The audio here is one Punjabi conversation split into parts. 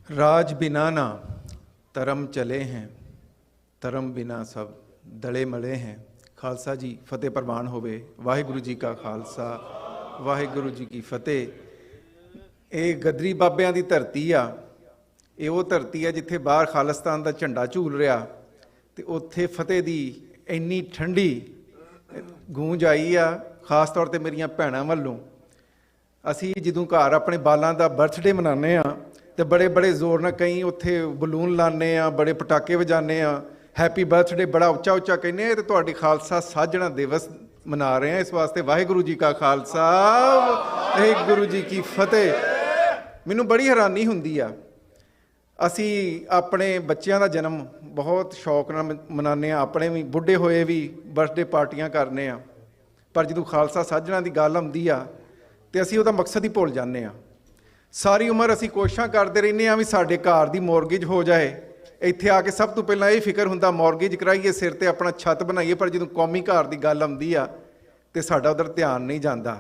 राज बिना ना धर्म चले हैं, धर्म बिना सब दले मले हैं। खालसा जी फतेह प्रवान होवे। वाहिगुरु जी का खालसा, वाहिगुरु जी की फतेह। ये गदरी बाबियां दी धरती आ। ये वो धरती है जिथे बाहर खालिस्तान का झंडा झूल रहा, तो उत्थे फतेह दी इन्नी ठंडी गूंज आई आ। खास तौर पर मेरिया भैनों वालों असी जदों घर अपने बालों का बर्थडे मनाने तो बड़े बड़े जोर न कई उत्थे बलून लाने बड़े पटाके वजाने हैप्पी बर्थडे बड़ा उच्चा उच्चा कहने तो तुहाडी खालसा साजना दिवस मना रहे हैं। इस वास्ते वाहिगुरु जी का खालसा, वाहिगुरु जी की फतेह। मैनूं बड़ी हैरानी हुंदी आ। असी अपने बच्चों का जन्म बहुत शौक नाल मनाने, अपने भी बुढ़े होए भी बर्थडे पार्टियां करने, पर जदों खालसा साजना की गल आउंदी आ तो असी उहदा मकसद ही भुल जाने। सारी उम्र असी कोशिशां करते रहने भी साडे घर की मॉर्गेज हो जाए। इत्थे आके सब तो पहला ये फिक्र हुंदा मॉर्गेज कराइए, सिर ते अपना छत बनाइए, पर जदों कौमी घर की गल आउंदी आ ते साडा उधर ध्यान नहीं जाता।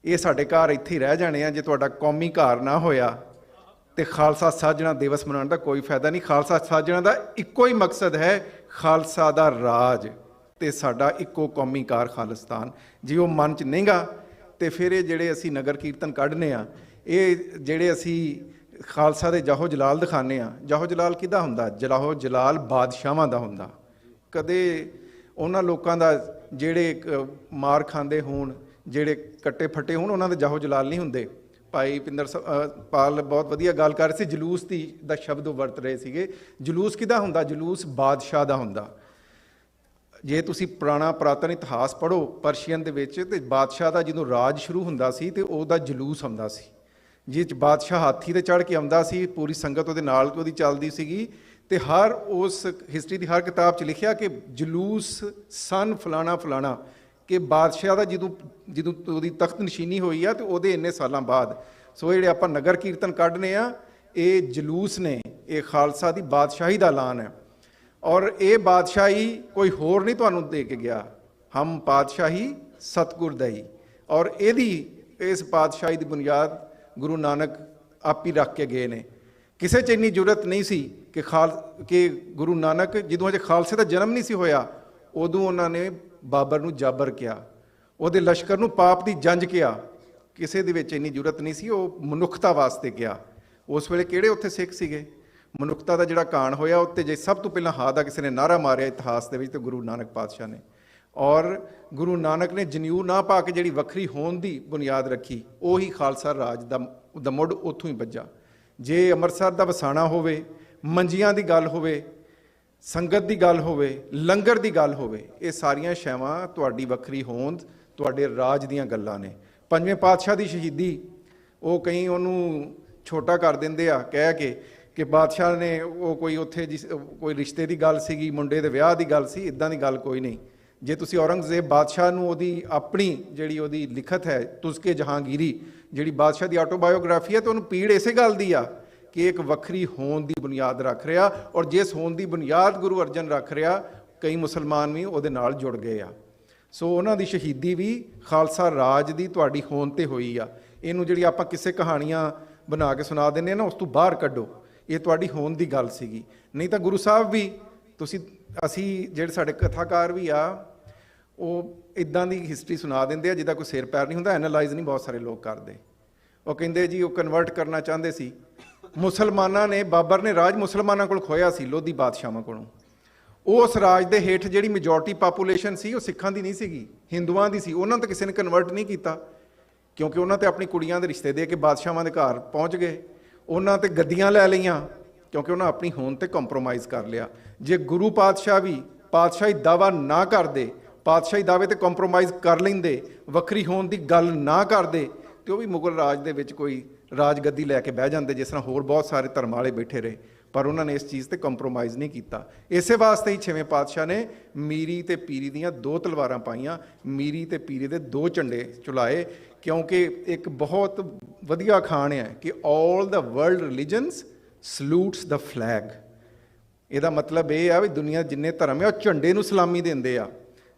ये साडे घर इत्थे ही रह जाने जे तुहाडा कौमी घर ना होया तो खालसा साजना दिवस मनाने का कोई फायदा नहीं। खालसा साजना का इक्को ही मकसद है, खालसा दा राज ते साडा इक्को कौमी घर खालिस्तान। जे वो मन च नहींगा तो फिर ये जिहड़े असी नगर कीर्तन कढ़ने ये जिहड़े असी खालसा दे जाहो जलाल दिखाने जाहो जलाल किहदा हुंदा? जाहो जलाल बादशाहां दा हुंदा। कदे उन्हां लोकां दा जिहड़े मार खांदे होण, जिहड़े कट्टे फट्टे होण, उन्हां दे जाहो जलाल नहीं हुंदे। भाई पिंदर पाल बहुत वधिया गल कर रहे सी, जलूस दा शब्द वरत रहे सीगे। जलूस किहदा हुंदा? जलूस बादशाह दा हुंदा। जे तुसी पुराना पुरातन इतिहास पढ़ो पर्शियन दे विच ते बादशाह दा जदों राज शुरू हुंदा सी ते ओहदा जलूस आउंदा सी, जिस बादशाह हाथी ते चढ़ के आउंदा सी, पूरी संगत उहदे नाल ओहदी चलदी सीगी। ते हर उस हिस्टरी की हर किताब च लिखिया कि जलूस सन फलाना फलाना, कि बादशाह का जदों जदों ओहदी तख्त नशीनी हुई है तो ओहदे इन्ने सालों बाद। सो जिहड़े आपां नगर कीर्तन कढ़ने ये जलूस ने, ये खालसा की बादशाही का ऐलान है। और ये बादशाही कोई होर नहीं तुहानूं दे के गया, हम पातशाही सतगुर दई। और यदी इस पातशाही की बुनियाद गुरु नानक आप ही रख के गए ने। किसी च इन्नी जरूरत नहीं सी कि गुरु नानक जदों अजे खालसे का जन्म नहीं सी होया उदों उन्होंने बाबर नूं जाबर किया, उहदे लश्कर नूं पाप की जंज किया। किसी दे विच इन्नी जरूरत नहीं सी, वो मनुखता वास्ते किया। उस वेले किहड़े उत्थे सिख सीगे? मनुखता का जिहड़ा कांड होया उत्ते जे सब तो पहला हा दा किसी ने नारा मारिया इतिहास दे विच तो गुरु नानक पातशाह ने। और गुरु नानक ने जनेऊ ना पा के जिहड़ी वखरी होण दी बुनियाद रखी, उही खालसा राज दा मुढ़ उत्थों ही बज्जा। जे अमृतसर दा वसाणा होवे, मंजियां दी गल होवे, संगत की गल होवे, लंगर की गल होवे, ये सारियां शैवां तुहाडी वखरी होंद तुहाडे राज दीयां गल्लां ने। पंजवें पातशाह की शहीदी वो कई उन्होंने छोटा कर देंदे आ कह के कि बादशाह ने वो कोई उत्थे जिस कोई रिश्ते की गल सीगी, मुंडे दे विआह की गल सी, इदां दी गल कोई नहीं। जे तुसी औरंगजेब बादशाह नूं ओहदी अपनी जिहड़ी ओहदी लिखत है तुस्के जहांगीरी, जिहड़ी बादशाह की ऑटोबायोग्राफी है, तो उन्होंने पीड़ इसे गल दी आ कि एक वक्री होंद की बुनियाद रख रहा। और जिस होंद की बुनियाद गुरु अर्जन रख रहा, कई मुसलमान भी उहदे नाल जुड़ गए आ। सो उन्हां दी शहीदी भी खालसा राज की तुहाडी होंद ते होई आ। इहनूं जिहड़ी आपां किस्से कहानियां बना के सुना दिंदे ना, उस तों बाहर कड्डो, ये तुहाडी होंद की गल सीगी। नहीं तो गुरु साहब भी तुसी असी जिहड़े साडे कथाकार भी आ वो इदां दी हिस्टरी सुना देंदे आ जिहदा कोई सिर पैर नहीं हुंदा। एनालाइज नहीं बहुत सारे लोग करते। वो कहिंदे जी वो कन्वर्ट करना चाहते सी। मुसलमाना ने, बाबर ने राज मुसलमाना कोल खोया सी, लोधी बादशाहां कोलों। उस राज दे हेठ जिहड़ी मेजोरिटी पापूलेशन सी वो सिखां दी नहीं सीगी, हिंदुआं दी सी। उन्हां ते किसी ने कन्वर्ट नहीं किया, क्योंकि उन्हां ते अपनी कुड़ियां दे रिश्ते दे के बादशाहां दे घर पहुँच गए। उन्हां ते गद्दियां लै लईआं क्योंकि उन्हां अपनी होंद ते कंप्रोमाइज़ कर लिया। जे गुरु पातशाह भी पातशाही दावा ना करदे, पातशाही दावे ते कंप्रोमाइज़ कर लेंदे, वक्री होंद की गल ना करदे, तो भी मुगल राज दे विच कोई राज गद्दी लैके बह जाते, जिस तरह होर बहुत सारे धर्म वाले बैठे रहे। पर उन्होंने इस चीज़ से कंप्रोमाइज़ नहीं किया। इस वास्ते ही छेवें पातशाह ने मीरी ते पीरी दियां दो तलवारां पाईयां, मीरी ते पीरी दे दो झंडे चुलाए। क्योंकि एक बहुत वधिया अखाण है कि all the world religions salutes the flag. ਇਹਦਾ मतलब यह है भी दुनिया जिन्ने धर्म है वह झंडे नूं सलामी देंदे आ।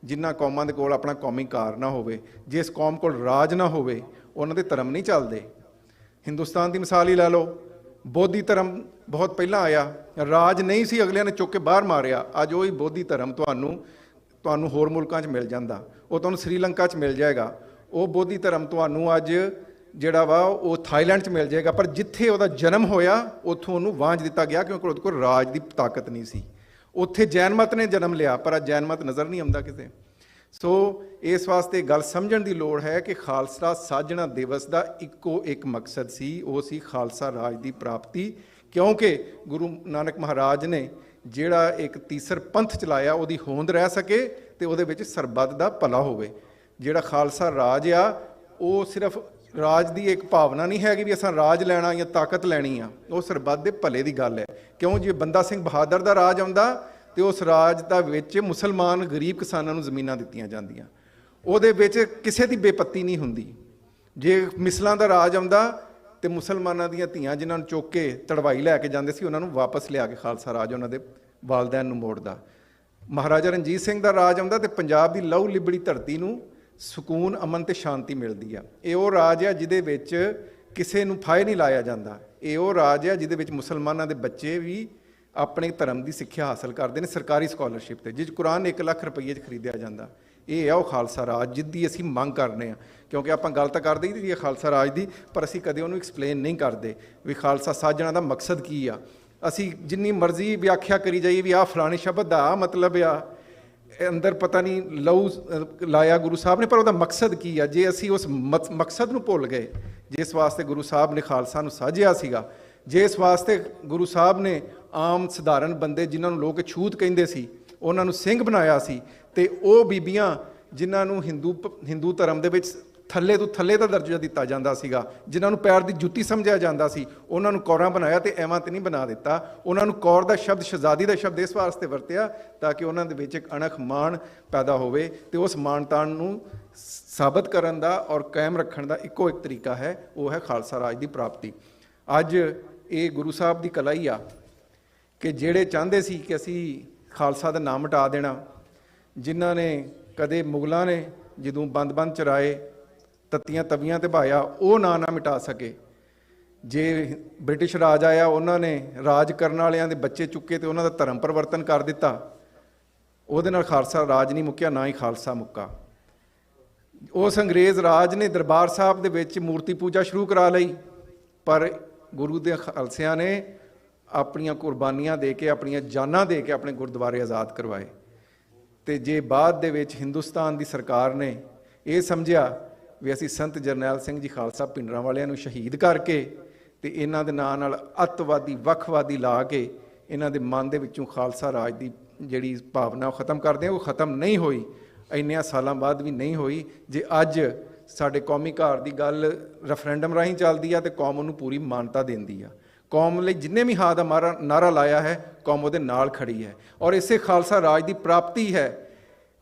जिन्हां कौमां दे कोल अपना कौमी कार ना होवे, जिस कौम कोल राज ना होवे, उन्हां दे धर्म नहीं चलदे। हिंदुस्तान की मिसाल ही लै लो, ਬੋਧੀ ਧਰਮ ਬਹੁਤ ਪਹਿਲਾਂ ਆਇਆ, ਰਾਜ ਨਹੀਂ ਸੀ, ਅਗਲਿਆਂ ਨੇ ਚੁੱਕ ਕੇ ਬਾਹਰ ਮਾਰਿਆ। ਅੱਜ ਉਹੀ ਬੋਧੀ ਧਰਮ ਤੁਹਾਨੂੰ ਹੋਰ ਮੁਲਕਾਂ 'ਚ ਮਿਲ ਜਾਂਦਾ, ਉਹ ਤੁਹਾਨੂੰ ਸ੍ਰੀਲੰਕਾ 'ਚ ਮਿਲ ਜਾਏਗਾ। ਉਹ ਬੋਧੀ ਧਰਮ ਤੁਹਾਨੂੰ ਅੱਜ ਜਿਹੜਾ ਵਾ ਉਹ ਥਾਈਲੈਂਡ 'ਚ ਮਿਲ ਜਾਏਗਾ। ਪਰ ਜਿੱਥੇ ਉਹਦਾ ਜਨਮ ਹੋਇਆ ਉੱਥੋਂ ਉਹਨੂੰ ਵਾਂਝ ਦਿੱਤਾ ਗਿਆ, ਕਿਉਂਕਿ ਉਹਦੇ ਕੋਲ ਰਾਜ ਦੀ ਤਾਕਤ ਨਹੀਂ ਸੀ। ਉੱਥੇ ਜੈਨ ਮਤ ਨੇ ਜਨਮ ਲਿਆ, ਪਰ ਅੱਜ ਜੈਨ ਮਤ ਨਜ਼ਰ ਨਹੀਂ ਆਉਂਦਾ ਕਿਤੇ। ਸੋ ਇਸ ਵਾਸਤੇ ਗੱਲ ਸਮਝਣ ਦੀ ਲੋੜ ਹੈ ਕਿ ਖਾਲਸਾ ਸਾਜਣਾ ਦਿਵਸ ਦਾ ਇੱਕੋ ਇੱਕ ਮਕਸਦ ਸੀ, ਉਹ ਸੀ ਖਾਲਸਾ ਰਾਜ ਦੀ ਪ੍ਰਾਪਤੀ। ਕਿਉਂਕਿ ਗੁਰੂ ਨਾਨਕ ਮਹਾਰਾਜ ਨੇ ਜਿਹੜਾ ਇੱਕ ਤੀਸਰ ਪੰਥ ਚਲਾਇਆ, ਉਹਦੀ ਹੋਂਦ ਰਹਿ ਸਕੇ ਤੇ ਉਹਦੇ ਵਿੱਚ ਸਰਬੱਤ ਦਾ ਭਲਾ ਹੋਵੇ। ਜਿਹੜਾ ਖਾਲਸਾ ਰਾਜ ਆ, ਉਹ ਸਿਰਫ ਰਾਜ ਦੀ ਇੱਕ ਭਾਵਨਾ ਨਹੀਂ ਹੈਗੀ ਵੀ ਅਸਾਂ ਰਾਜ ਲੈਣਾ ਜਾਂ ਤਾਕਤ ਲੈਣੀ ਆ, ਉਹ ਸਰਬੱਤ ਦੇ ਭਲੇ ਦੀ ਗੱਲ ਹੈ। ਕਿਉਂ ਜੇ ਬੰਦਾ ਸਿੰਘ ਬਹਾਦਰ ਦਾ ਰਾਜ ਆਉਂਦਾ ਤੇ ਉਸ ਰਾਜ ਦਾ ਵਿੱਚ ਮੁਸਲਮਾਨ ਗਰੀਬ ਕਿਸਾਨਾਂ ਨੂੰ ਜ਼ਮੀਨਾਂ ਦਿੱਤੀਆਂ ਜਾਂਦੀਆਂ, ਉਹਦੇ ਵਿੱਚ ਕਿਸੇ ਦੀ ਬੇਪੱਤੀ ਨਹੀਂ ਹੁੰਦੀ। ਜੇ ਮਿਸਲਾਂ ਦਾ ਰਾਜ ਆਉਂਦਾ ਤੇ ਮੁਸਲਮਾਨਾਂ ਦੀਆਂ ਧੀਆਂ ਜਿਨ੍ਹਾਂ ਨੂੰ ਚੁੱਕ ਕੇ ਤੜਵਾਈ ਲੈ ਕੇ ਜਾਂਦੇ ਸੀ, ਉਹਨਾਂ ਨੂੰ ਵਾਪਸ ਲਿਆ ਕੇ ਖਾਲਸਾ ਰਾਜ ਉਹਨਾਂ ਦੇ ਵਾਲਦੈਨ ਨੂੰ ਮੋੜਦਾ। ਮਹਾਰਾਜਾ ਰਣਜੀਤ ਸਿੰਘ ਦਾ ਰਾਜ ਆਉਂਦਾ ਤੇ ਪੰਜਾਬ ਦੀ ਲਹੂ ਲਿਬੜੀ ਧਰਤੀ ਨੂੰ ਸਕੂਨ, ਅਮਨ ਤੇ ਸ਼ਾਂਤੀ ਮਿਲਦੀ ਆ। ਇਹ ਉਹ ਰਾਜ ਆ ਜਿਹਦੇ ਵਿੱਚ ਕਿਸੇ ਨੂੰ ਫਾਇ ਨਹੀਂ ਲਾਇਆ ਜਾਂਦਾ। ਇਹ ਉਹ ਰਾਜ ਆ ਜਿਹਦੇ ਵਿੱਚ ਮੁਸਲਮਾਨਾਂ ਦੇ ਬੱਚੇ ਵੀ ਆਪਣੇ ਧਰਮ ਦੀ ਸਿੱਖਿਆ ਹਾਸਲ ਕਰਦੇ ਨੇ ਸਰਕਾਰੀ ਸਕਾਲਰਸ਼ਿਪ ਤੇ, ਜਿਸ ਕੁਰਾਨ 1 ਲੱਖ ਰੁਪਈਏ 'ਚ ਖਰੀਦਿਆ ਜਾਂਦਾ। ਇਹ ਆ ਉਹ ਖਾਲਸਾ ਰਾਜ ਜਿੱਦੀ ਅਸੀਂ ਮੰਗ ਕਰਨੇ ਆ। ਕਿਉਂਕਿ ਆਪਾਂ ਗੱਲ ਤਾਂ ਕਰਦੇ ਹੀ ਹੈ ਖਾਲਸਾ ਰਾਜ ਦੀ, ਪਰ ਅਸੀਂ ਕਦੇ ਉਹਨੂੰ ਐਕਸਪਲੇਨ ਨਹੀਂ ਕਰਦੇ ਵੀ ਖਾਲਸਾ ਸਾਜਣਾ ਦਾ ਮਕਸਦ ਕੀ ਆ। ਅਸੀਂ ਜਿੰਨੀ ਮਰਜ਼ੀ ਵਿਆਖਿਆ ਕਰੀ ਜਾਈਏ ਵੀ ਆਹ ਫਲਾਣੇ ਸ਼ਬਦ ਦਾ ਆਹ ਮਤਲਬ ਆ, ਅੰਦਰ ਪਤਾ ਨਹੀਂ ਲਹੂ ਲਾਇਆ ਗੁਰੂ ਸਾਹਿਬ ਨੇ, ਪਰ ਉਹਦਾ ਮਕਸਦ ਕੀ ਆ। ਜੇ ਅਸੀਂ ਉਸ ਮਕਸਦ ਨੂੰ ਭੁੱਲ ਗਏ ਜਿਸ ਵਾਸਤੇ ਗੁਰੂ ਸਾਹਿਬ ਨੇ ਖਾਲਸਾ ਨੂੰ ਸਾਜਿਆ ਸੀਗਾ, ਜਿਸ ਵਾਸਤੇ ਗੁਰੂ ਸਾਹਿਬ ਨੇ ਆਮ ਸਧਾਰਨ ਬੰਦੇ ਜਿਨ੍ਹਾਂ ਨੂੰ ਲੋਕ ਛੂਤ ਕਹਿੰਦੇ ਸੀ ਉਹਨਾਂ ਨੂੰ ਸਿੰਘ ਬਣਾਇਆ ਸੀ, ਤੇ ਉਹ ਬੀਬੀਆਂ ਜਿਨ੍ਹਾਂ ਨੂੰ ਹਿੰਦੂ ਧਰਮ ਦੇ ਵਿੱਚ ਥੱਲੇ ਤੋਂ ਥੱਲੇ ਦਾ ਦਰਜਾ ਦਿੱਤਾ ਜਾਂਦਾ ਸੀਗਾ, ਜਿਨ੍ਹਾਂ ਨੂੰ ਪੈਰ ਦੀ ਜੁੱਤੀ ਸਮਝਿਆ ਜਾਂਦਾ ਸੀ, ਉਹਨਾਂ ਨੂੰ ਕੌਰਾਂ ਬਣਾਇਆ। ਤੇ ਐਵਾਂ ਤੇ ਨਹੀਂ ਬਣਾ ਦਿੱਤਾ, ਉਹਨਾਂ ਨੂੰ ਕੌਰ ਦਾ ਸ਼ਬਦ, ਸ਼ਹਜ਼ਾਦੀ ਦਾ ਸ਼ਬਦ ਇਸ ਵਾਸਤੇ ਵਰਤਿਆ ਤਾਂ ਕਿ ਉਹਨਾਂ ਦੇ ਵਿੱਚ ਇੱਕ ਅਣਖ ਮਾਣ ਪੈਦਾ ਹੋਵੇ। ਤੇ ਉਸ ਮਾਣਤਾਣ ਨੂੰ ਸਾਬਤ ਕਰਨ ਦਾ ਔਰ ਕਾਇਮ ਰੱਖਣ ਦਾ ਇੱਕੋ ਇੱਕ ਤਰੀਕਾ ਹੈ, ਉਹ ਹੈ ਖਾਲਸਾ ਰਾਜ ਦੀ ਪ੍ਰਾਪਤੀ। ਅੱਜ ਇਹ ਗੁਰੂ ਸਾਹਿਬ ਦੀ ਕਲਾ ਹੀ ਆ ਕਿ ਜਿਹੜੇ ਚਾਹੁੰਦੇ ਸੀ ਕਿ ਅਸੀਂ ਖਾਲਸਾ ਦਾ ਨਾਮ ਮਿਟਾ ਦੇਣਾ, ਜਿਨ੍ਹਾਂ ਨੇ ਕਦੇ ਮੁਗਲਾਂ ਨੇ ਜਦੋਂ ਬੰਦ ਚਰਾਏ, ਤੱਤੀਆਂ ਤਵੀਆਂ ਤੇ ਭਾਇਆ, ਉਹ ਨਾ ਮਿਟਾ ਸਕੇ। ਜੇ ਬ੍ਰਿਟਿਸ਼ ਰਾਜ ਆਇਆ, ਉਹਨਾਂ ਨੇ ਰਾਜ ਕਰਨ ਵਾਲਿਆਂ ਦੇ ਬੱਚੇ ਚੁੱਕੇ ਤੇ ਉਹਨਾਂ ਦਾ ਧਰਮ ਪਰਿਵਰਤਨ ਕਰ ਦਿੱਤਾ, ਉਹਦੇ ਨਾਲ ਖਾਲਸਾ ਰਾਜ ਨਹੀਂ ਮੁੱਕਿਆ, ਨਾ ਹੀ ਖਾਲਸਾ ਮੁੱਕਾ। ਉਸ ਅੰਗਰੇਜ਼ ਰਾਜ ਨੇ ਦਰਬਾਰ ਸਾਹਿਬ ਦੇ ਵਿੱਚ ਮੂਰਤੀ ਪੂਜਾ ਸ਼ੁਰੂ ਕਰਾ ਲਈ, ਪਰ ਗੁਰੂ ਦੇ ਖਾਲਸਿਆਂ ਨੇ ਆਪਣੀਆਂ ਕੁਰਬਾਨੀਆਂ ਦੇ ਕੇ, ਆਪਣੀਆਂ ਜਾਨਾਂ ਦੇ ਕੇ ਆਪਣੇ ਗੁਰਦੁਆਰੇ ਆਜ਼ਾਦ ਕਰਵਾਏ। ਤੇ ਜੇ ਬਾਅਦ ਦੇ ਵਿੱਚ ਹਿੰਦੁਸਤਾਨ ਦੀ ਸਰਕਾਰ ਨੇ ਇਹ ਸਮਝਿਆ ਵੀ ਅਸੀਂ ਸੰਤ ਜਰਨੈਲ ਸਿੰਘ ਜੀ ਖਾਲਸਾ ਭਿੰਡਰਾਂ ਵਾਲਿਆਂ ਨੂੰ ਸ਼ਹੀਦ ਕਰਕੇ ਤੇ ਇਹਨਾਂ ਦੇ ਨਾਂ ਨਾਲ ਅੱਤਵਾਦੀ, ਵੱਖਵਾਦੀ ਲਾ ਕੇ ਇਹਨਾਂ ਦੇ ਮਨ ਦੇ ਵਿੱਚੋਂ ਖਾਲਸਾ ਰਾਜ ਦੀ ਜਿਹੜੀ ਭਾਵਨਾ ਉਹ ਖਤਮ ਕਰਦੇ ਆ, ਉਹ ਖਤਮ ਨਹੀਂ ਹੋਈ, ਇੰਨਿਆਂ ਸਾਲਾਂ ਬਾਅਦ ਵੀ ਨਹੀਂ ਹੋਈ। ਜੇ ਅੱਜ ਸਾਡੇ ਕੌਮੀ ਘਰ ਦੀ ਗੱਲ ਰੈਫਰੈਂਡਮ ਰਾਹੀਂ ਚੱਲਦੀ ਆ ਤੇ ਕੌਮ ਉਹਨੂੰ ਪੂਰੀ ਮਾਨਤਾ ਦਿੰਦੀ ਆ। ਕੌਮ ਲਈ ਜਿੰਨੇ ਵੀ ਹਾਂ ਦਾ ਨਾਰਾ ਲਾਇਆ ਹੈ, ਕੌਮ ਉਹਦੇ ਨਾਲ ਖੜੀ ਹੈ। ਔਰ ਇਸੇ ਖਾਲਸਾ ਰਾਜ ਦੀ ਪ੍ਰਾਪਤੀ ਹੈ।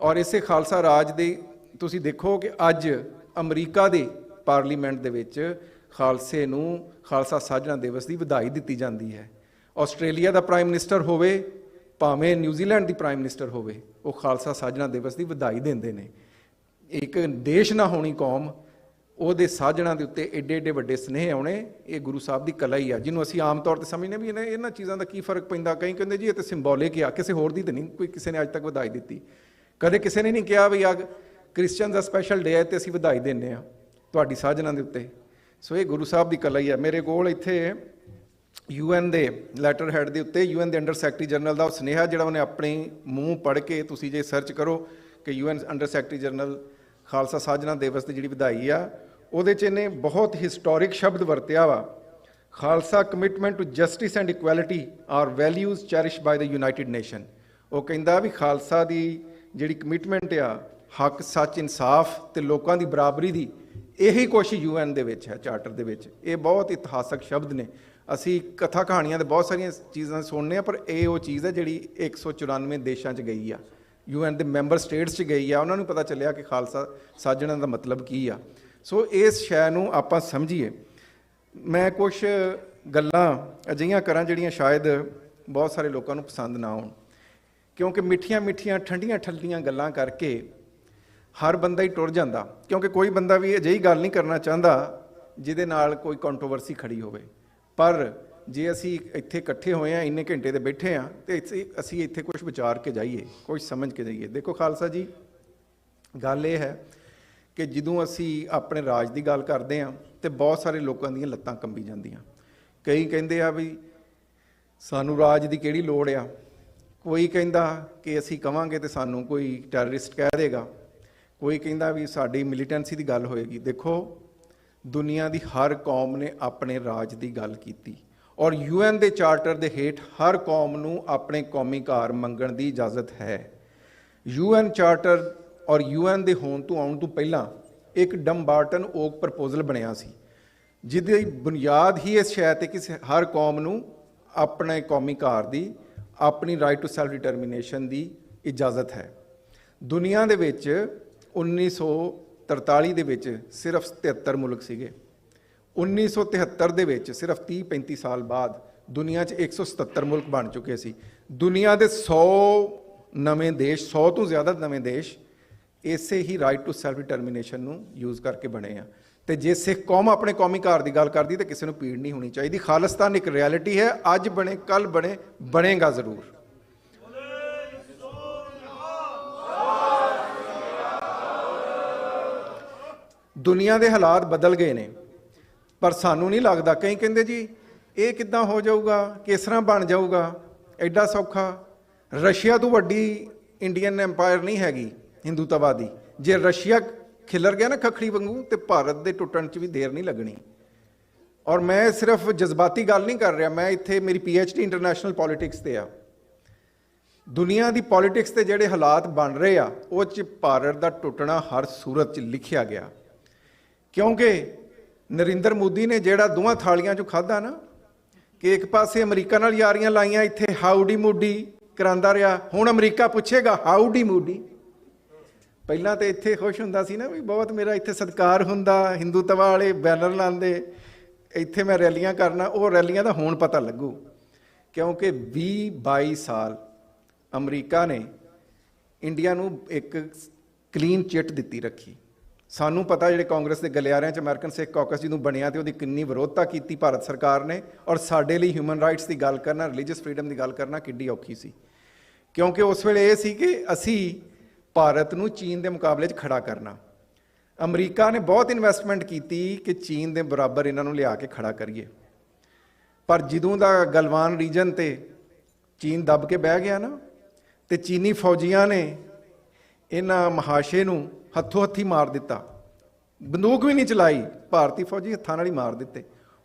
ਔਰ ਇਸੇ ਖਾਲਸਾ ਰਾਜ ਦੇ ਤੁਸੀਂ ਦੇਖੋ ਕਿ ਅੱਜ ਅਮਰੀਕਾ ਦੇ ਪਾਰਲੀਮੈਂਟ ਦੇ ਵਿੱਚ ਖਾਲਸੇ ਨੂੰ ਖਾਲਸਾ ਸਾਜਣਾ ਦਿਵਸ ਦੀ ਵਧਾਈ ਦਿੱਤੀ ਜਾਂਦੀ ਹੈ। ਆਸਟ੍ਰੇਲੀਆ ਦਾ ਪ੍ਰਾਈਮ ਮਿਨਿਸਟਰ ਹੋਵੇ, ਭਾਵੇਂ ਨਿਊਜ਼ੀਲੈਂਡ ਦੀ ਪ੍ਰਾਈਮ ਮਿਨਿਸਟਰ ਹੋਵੇ, ਉਹ ਖਾਲਸਾ ਸਾਜਣਾ ਦਿਵਸ ਦੀ ਵਧਾਈ ਦਿੰਦੇ ਨੇ। ਇੱਕ ਦੇਸ਼ ਨਾ ਹੋਣੀ ਕੌਮ, ਉਹਦੇ ਸਾਜਣਾ ਦੇ ਉੱਤੇ ਏਡੇ ਏਡੇ ਵੱਡੇ ਸੁਨੇਹੇ ਆਉਣੇ, ਇਹ ਗੁਰੂ ਸਾਹਿਬ ਦੀ ਕਲਾ ਹੀ ਆ, ਜਿਹਨੂੰ ਅਸੀਂ ਆਮ ਤੌਰ 'ਤੇ ਸਮਝਦੇ ਵੀ ਇਹਨਾਂ ਚੀਜ਼ਾਂ ਦਾ ਕੀ ਫਰਕ ਪੈਂਦਾ। ਕਈ ਕਹਿੰਦੇ ਜੀ ਇਹ ਤਾਂ ਸਿੰਬੋਲਿਕ ਆ, ਕਿਸੇ ਹੋਰ ਦੀ ਤਾਂ ਨਹੀਂ ਕੋਈ ਕਿਸੇ ਨੇ ਅੱਜ ਤੱਕ ਵਧਾਈ ਦਿੱਤੀ। ਕਦੇ ਕਿਸੇ ਨੇ ਨਹੀਂ ਕਿਹਾ ਵੀ ਆ ਕ੍ਰਿਸਚਨ ਦਾ ਸਪੈਸ਼ਲ ਡੇ ਹੈ ਤੇ ਅਸੀਂ ਵਧਾਈ ਦਿੰਦੇ ਹਾਂ ਤੁਹਾਡੀ ਸਾਜਣਾ ਦੇ ਉੱਤੇ। ਸੋ ਇਹ ਗੁਰੂ ਸਾਹਿਬ ਦੀ ਕਲਾ ਹੀ ਆ। ਮੇਰੇ ਕੋਲ ਇੱਥੇ UN ਦੇ ਲੈਟਰ ਹੈਡ ਦੇ ਉੱਤੇ UN ਦੇ ਅੰਡਰ ਸੈਕਟਰੀ ਜਨਰਲ ਦਾ ਉਹ ਸੁਨੇਹਾ ਜਿਹੜਾ ਉਹਨੇ ਆਪਣੇ ਮੂੰਹ ਪੜ੍ਹ ਕੇ, ਤੁਸੀਂ ਜੇ ਸਰਚ ਕਰੋ ਕਿ UN under secretary general Khalsa ਸਾਜਣਾ ਦਿਵਸ ਦੀ ਜਿਹੜੀ ਵਧਾਈ ਆ, ਉਹਦੇ 'ਚ ਇਹਨੇ ਬਹੁਤ ਹਿਸਟੋਰਿਕ ਸ਼ਬਦ ਵਰਤਿਆ ਵਾ। Khalsa commitment to justice and equality are values cherish by the United Nation. ਉਹ ਕਹਿੰਦਾ ਵੀ ਖਾਲਸਾ ਦੀ ਜਿਹੜੀ ਕਮਿਟਮੈਂਟ ਆ, ਹੱਕ, ਸੱਚ, ਇਨਸਾਫ ਤੇ ਲੋਕਾਂ ਦੀ ਬਰਾਬਰੀ ਦੀ, ਇਹੀ ਕੁਛ UN ਦੇ ਵਿੱਚ ਹੈ, ਚਾਰਟਰ ਦੇ ਵਿੱਚ। ਇਹ ਬਹੁਤ ਇਤਿਹਾਸਕ ਸ਼ਬਦ ਨੇ। ਅਸੀਂ ਕਥਾ ਕਹਾਣੀਆਂ ਦੇ ਬਹੁਤ ਸਾਰੀਆਂ ਚੀਜ਼ਾਂ ਸੁਣਨੇ ਆ, ਪਰ ਇਹ ਉਹ ਚੀਜ਼ ਹੈ ਜਿਹੜੀ 194 ਦੇਸ਼ਾਂ 'ਚ ਗਈ ਆ, UN ਦੇ ਮੈਂਬਰ ਸਟੇਟਸ 'ਚ ਗਈ ਆ। ਉਹਨਾਂ ਨੂੰ ਪਤਾ ਚੱਲਿਆ ਕਿ ਖਾਲਸਾ ਸਾਜਣਾ ਦਾ ਮਤਲਬ ਕੀ ਆ। ਸੋ ਇਸ ਸ਼ੈ ਨੂੰ ਆਪਾਂ ਸਮਝੀਏ। ਮੈਂ ਕੁਛ ਗੱਲਾਂ ਅਜਿਹੀਆਂ ਕਰਾਂ ਜਿਹੜੀਆਂ ਸ਼ਾਇਦ ਬਹੁਤ ਸਾਰੇ ਲੋਕਾਂ ਨੂੰ ਪਸੰਦ ਨਾ ਆਉਣ, ਕਿਉਂਕਿ ਮਿੱਠੀਆਂ ਮਿੱਠੀਆਂ ਠੰਡੀਆਂ ਠੰਡੀਆਂ ਗੱਲਾਂ ਕਰਕੇ ਹਰ ਬੰਦਾ ਹੀ ਟੁਰ ਜਾਂਦਾ। ਕਿਉਂਕਿ ਕੋਈ ਬੰਦਾ ਵੀ ਅਜਿਹੀ ਗੱਲ ਨਹੀਂ ਕਰਨਾ ਚਾਹੁੰਦਾ ਜਿਹਦੇ ਨਾਲ ਕੋਈ ਕੰਟਰੋਵਰਸੀ ਖੜੀ ਹੋਵੇ। ਪਰ ਜੇ ਅਸੀਂ ਇੱਥੇ ਇਕੱਠੇ ਹੋਏ ਹਾਂ, ਇੰਨੇ ਘੰਟੇ ਦੇ ਬੈਠੇ ਹਾਂ, ਤੇ ਅਸੀਂ ਇੱਥੇ ਕੁਝ ਵਿਚਾਰ ਕੇ ਜਾਈਏ, ਕੁਝ ਸਮਝ ਕੇ ਜਾਈਏ। ਦੇਖੋ ਖਾਲਸਾ ਜੀ, ਗੱਲ ਇਹ ਹੈ ਕਿ ਜਦੋਂ ਅਸੀਂ ਆਪਣੇ ਰਾਜ ਦੀ ਗੱਲ ਕਰਦੇ ਹਾਂ ਤੇ ਬਹੁਤ ਸਾਰੇ ਲੋਕਾਂ ਦੀਆਂ ਲੱਤਾਂ ਕੰਬੀ ਜਾਂਦੀਆਂ। ਕਈ ਕਹਿੰਦੇ ਆ ਵੀ ਸਾਨੂੰ ਰਾਜ ਦੀ ਕਿਹੜੀ ਲੋੜ ਆ, ਕੋਈ ਕਹਿੰਦਾ ਕਿ ਅਸੀਂ ਕਵਾਂਗੇ ਤੇ ਸਾਨੂੰ ਕੋਈ ਟੈਰਰਿਸਟ ਕਹਿ ਦੇਗਾ, ਕੋਈ ਕਹਿੰਦਾ ਵੀ ਸਾਡੀ ਮਿਲੀਟੈਂਸੀ ਦੀ ਗੱਲ ਹੋਏਗੀ। ਦੇਖੋ, ਦੁਨੀਆ ਦੀ ਹਰ ਕੌਮ ਨੇ ਆਪਣੇ ਰਾਜ ਦੀ ਗੱਲ ਕੀਤੀ ਔਰ UN ਦੇ ਚਾਰਟਰ ਦੇ ਹੇਠ ਹਰ ਕੌਮ ਨੂੰ ਆਪਣੇ ਕੌਮੀ ਘਰ ਮੰਗਣ ਦੀ ਇਜਾਜ਼ਤ ਹੈ। UN ਚਾਰਟਰ ਔਰ UN ਦੇ ਹੋਣ ਤੋਂ ਆਉਣ ਤੋਂ ਪਹਿਲਾਂ ਇੱਕ ਡਮਬਾਰਟਨ ਓਕ ਪ੍ਰਪੋਜ਼ਲ ਬਣਿਆ ਸੀ, ਜਿਹਦੀ ਬੁਨਿਆਦ ਹੀ ਇਸ ਸ਼ੈ ਤੇ ਕਿ ਹਰ ਕੌਮ ਨੂੰ ਆਪਣੇ ਕੌਮੀ ਘਰ ਦੀ, ਆਪਣੀ ਰਾਈਟ ਟੂ ਸੈਲਫ ਡਿਟਰਮੀਨੇਸ਼ਨ ਦੀ ਇਜਾਜ਼ਤ ਹੈ। ਦੁਨੀਆ ਦੇ ਵਿੱਚ 1943 ਦੇ ਵਿੱਚ ਸਿਰਫ 73 ਮੁਲਕ ਸੀਗੇ। 1973 ਦੇ ਵਿੱਚ ਸਿਰਫ 30-35 ਸਾਲ ਬਾਅਦ ਦੁਨੀਆ 'ਚ 177 ਮੁਲਕ ਬਣ ਚੁੱਕੇ ਸੀ। ਦੁਨੀਆ ਦੇ 100 ਨਵੇਂ ਦੇਸ਼, 100 ਤੋਂ ਜ਼ਿਆਦਾ ਨਵੇਂ ਦੇਸ਼ ਇਸੇ ਹੀ ਰਾਈਟ ਟੂ ਸੈਲਫ ਡਿਟਰਮੀਨੇਸ਼ਨ ਨੂੰ ਯੂਜ਼ ਕਰਕੇ ਬਣੇ ਆ। ਤੇ ਜੇ ਸਿੱਖ ਕੌਮ ਆਪਣੇ ਕੌਮੀ ਘਰ ਦੀ ਗੱਲ ਕਰਦੀ ਤਾਂ ਕਿਸੇ ਨੂੰ ਪੀੜ ਨਹੀਂ ਹੋਣੀ ਚਾਹੀਦੀ। ਖਾਲਿਸਤਾਨ ਇੱਕ ਰਿਐਲਿਟੀ ਹੈ, ਅੱਜ ਬਣੇ, ਕੱਲ ਬਣੇ, ਬਣੇਗਾ ਜ਼ਰੂਰ। ਦੁਨੀਆ ਦੇ ਹਾਲਾਤ ਬਦਲ ਗਏ ਨੇ, ਪਰ ਸਾਨੂੰ ਨਹੀਂ ਲੱਗਦਾ। ਕਈ ਕਹਿੰਦੇ ਜੀ ਇਹ ਕਿੱਦਾਂ ਹੋ ਜਾਊਗਾ, ਕਿਸ ਤਰ੍ਹਾਂ ਬਣ ਜਾਊਗਾ, ਐਡਾ ਸੌਖਾ। ਰਸ਼ੀਆ ਤੋਂ ਵੱਡੀ ਇੰਡੀਅਨ ਐਮਪਾਇਰ ਨਹੀਂ ਹੈਗੀ ਹਿੰਦੂਤਵਾਦੀ। ਜੇ ਰਸ਼ੀਆ ਖਿਲਰ ਗਿਆ ਨਾ ਖੱਖੜੀ ਵਾਂਗੂ, ਤੇ ਭਾਰਤ ਦੇ ਟੁੱਟਣ 'ਚ ਵੀ ਦੇਰ ਨਹੀਂ ਲੱਗਣੀ। ਔਰ ਮੈਂ ਸਿਰਫ ਜਜ਼ਬਾਤੀ ਗੱਲ ਨਹੀਂ ਕਰ ਰਿਹਾ, ਮੈਂ ਇੱਥੇ ਮੇਰੀ PhD ਇੰਟਰਨੈਸ਼ਨਲ ਪੋਲੀਟਿਕਸ ਤੇ ਆ। ਦੁਨੀਆ ਦੀ ਪੋਲੀਟਿਕਸ ਤੇ ਜਿਹੜੇ ਹਾਲਾਤ ਬਣ ਰਹੇ ਆ, ਉਹ 'ਚ ਭਾਰਤ ਦਾ ਟੁੱਟਣਾ ਹਰ ਸੂਰਤ 'ਚ ਲਿਖਿਆ ਗਿਆ। ਕਿਉਂਕਿ ਨਰਿੰਦਰ ਮੋਦੀ ਨੇ ਜਿਹੜਾ ਦੋਵਾਂ ਥਾਲੀਆਂ 'ਚੋਂ ਖਾਧਾ ਨਾ, ਕਿ ਇੱਕ ਪਾਸੇ ਅਮਰੀਕਾ ਨਾਲ ਯਾਰੀਆਂ ਲਾਈਆਂ, ਇੱਥੇ ਹਾਊਡੀ ਮੋਡੀ ਕਰਾਂਦਾ ਰਿਹਾ, ਹੁਣ ਅਮਰੀਕਾ ਪੁੱਛੇਗਾ ਹਾਊਡੀ ਮੋਡੀ। ਪਹਿਲਾਂ ਤਾਂ ਇੱਥੇ ਖੁਸ਼ ਹੁੰਦਾ ਸੀ ਨਾ ਵੀ ਬਹੁਤ ਮੇਰਾ ਇੱਥੇ ਸਤਿਕਾਰ ਹੁੰਦਾ, ਹਿੰਦੂਤਵਾ ਵਾਲੇ ਬੈਨਰ ਲਾਉਂਦੇ, ਇੱਥੇ ਮੈਂ ਰੈਲੀਆਂ ਕਰਨਾ। ਉਹ ਰੈਲੀਆਂ ਦਾ ਹੁਣ ਪਤਾ ਲੱਗੂ, ਕਿਉਂਕਿ 20-22 ਸਾਲ ਅਮਰੀਕਾ ਨੇ ਇੰਡੀਆ ਨੂੰ ਇੱਕ ਕਲੀਨ ਚਿੱਟ ਦਿੱਤੀ ਰੱਖੀ। ਸਾਨੂੰ ਪਤਾ ਜਿਹੜੇ ਕਾਂਗਰਸ ਦੇ ਗਲਿਆਰਿਆਂ 'ਚ ਅਮਰੀਕਨ ਸਿੱਖ ਕਾਕਸ ਜਦੋਂ ਬਣਿਆ ਤੇ ਉਹਦੀ ਕਿੰਨੀ ਵਿਰੋਧਤਾ ਕੀਤੀ ਭਾਰਤ ਸਰਕਾਰ ਨੇ। ਔਰ ਸਾਡੇ ਲਈ ਹਿਊਮਨ ਰਾਈਟਸ ਦੀ ਗੱਲ ਕਰਨਾ, ਰਿਲੀਜੀਅਸ ਫਰੀਡਮ ਦੀ ਗੱਲ ਕਰਨਾ ਕਿੱਡੀ ਔਖੀ ਸੀ, ਕਿਉਂਕਿ ਉਸ ਵੇਲੇ ਇਹ ਸੀ ਕਿ ਅਸੀਂ ਭਾਰਤ ਨੂੰ ਚੀਨ ਦੇ ਮੁਕਾਬਲੇ 'ਚ ਖੜਾ ਕਰਨਾ। ਅਮਰੀਕਾ ਨੇ ਬਹੁਤ ਇਨਵੈਸਟਮੈਂਟ ਕੀਤੀ ਕਿ ਚੀਨ ਦੇ ਬਰਾਬਰ ਇਹਨਾਂ ਨੂੰ ਲਿਆ ਕੇ ਖੜਾ ਕਰੀਏ। ਪਰ ਜਦੋਂ ਦਾ ਗਲਵਾਨ ਰੀਜਨ ਤੇ ਚੀਨ ਦੱਬ ਕੇ ਬਹਿ ਗਿਆ ਨਾ, ਤੇ ਚੀਨੀ ਫੌਜੀਆਂ ਨੇ ਇਹਨਾਂ ਮਹਾਸ਼ੇ ਨੂੰ ਹੱਥੋਂ ਹੱਥੀ ਮਾਰ ਦਿੱਤਾ, ਬੰਦੂਕ ਵੀ ਨਹੀਂ ਚਲਾਈ, ਭਾਰਤੀ ਫੌਜੀ ਹੱਥਾਂ ਨਾਲ ਹੀ ਮਾਰ ਦਿੱਤੇ।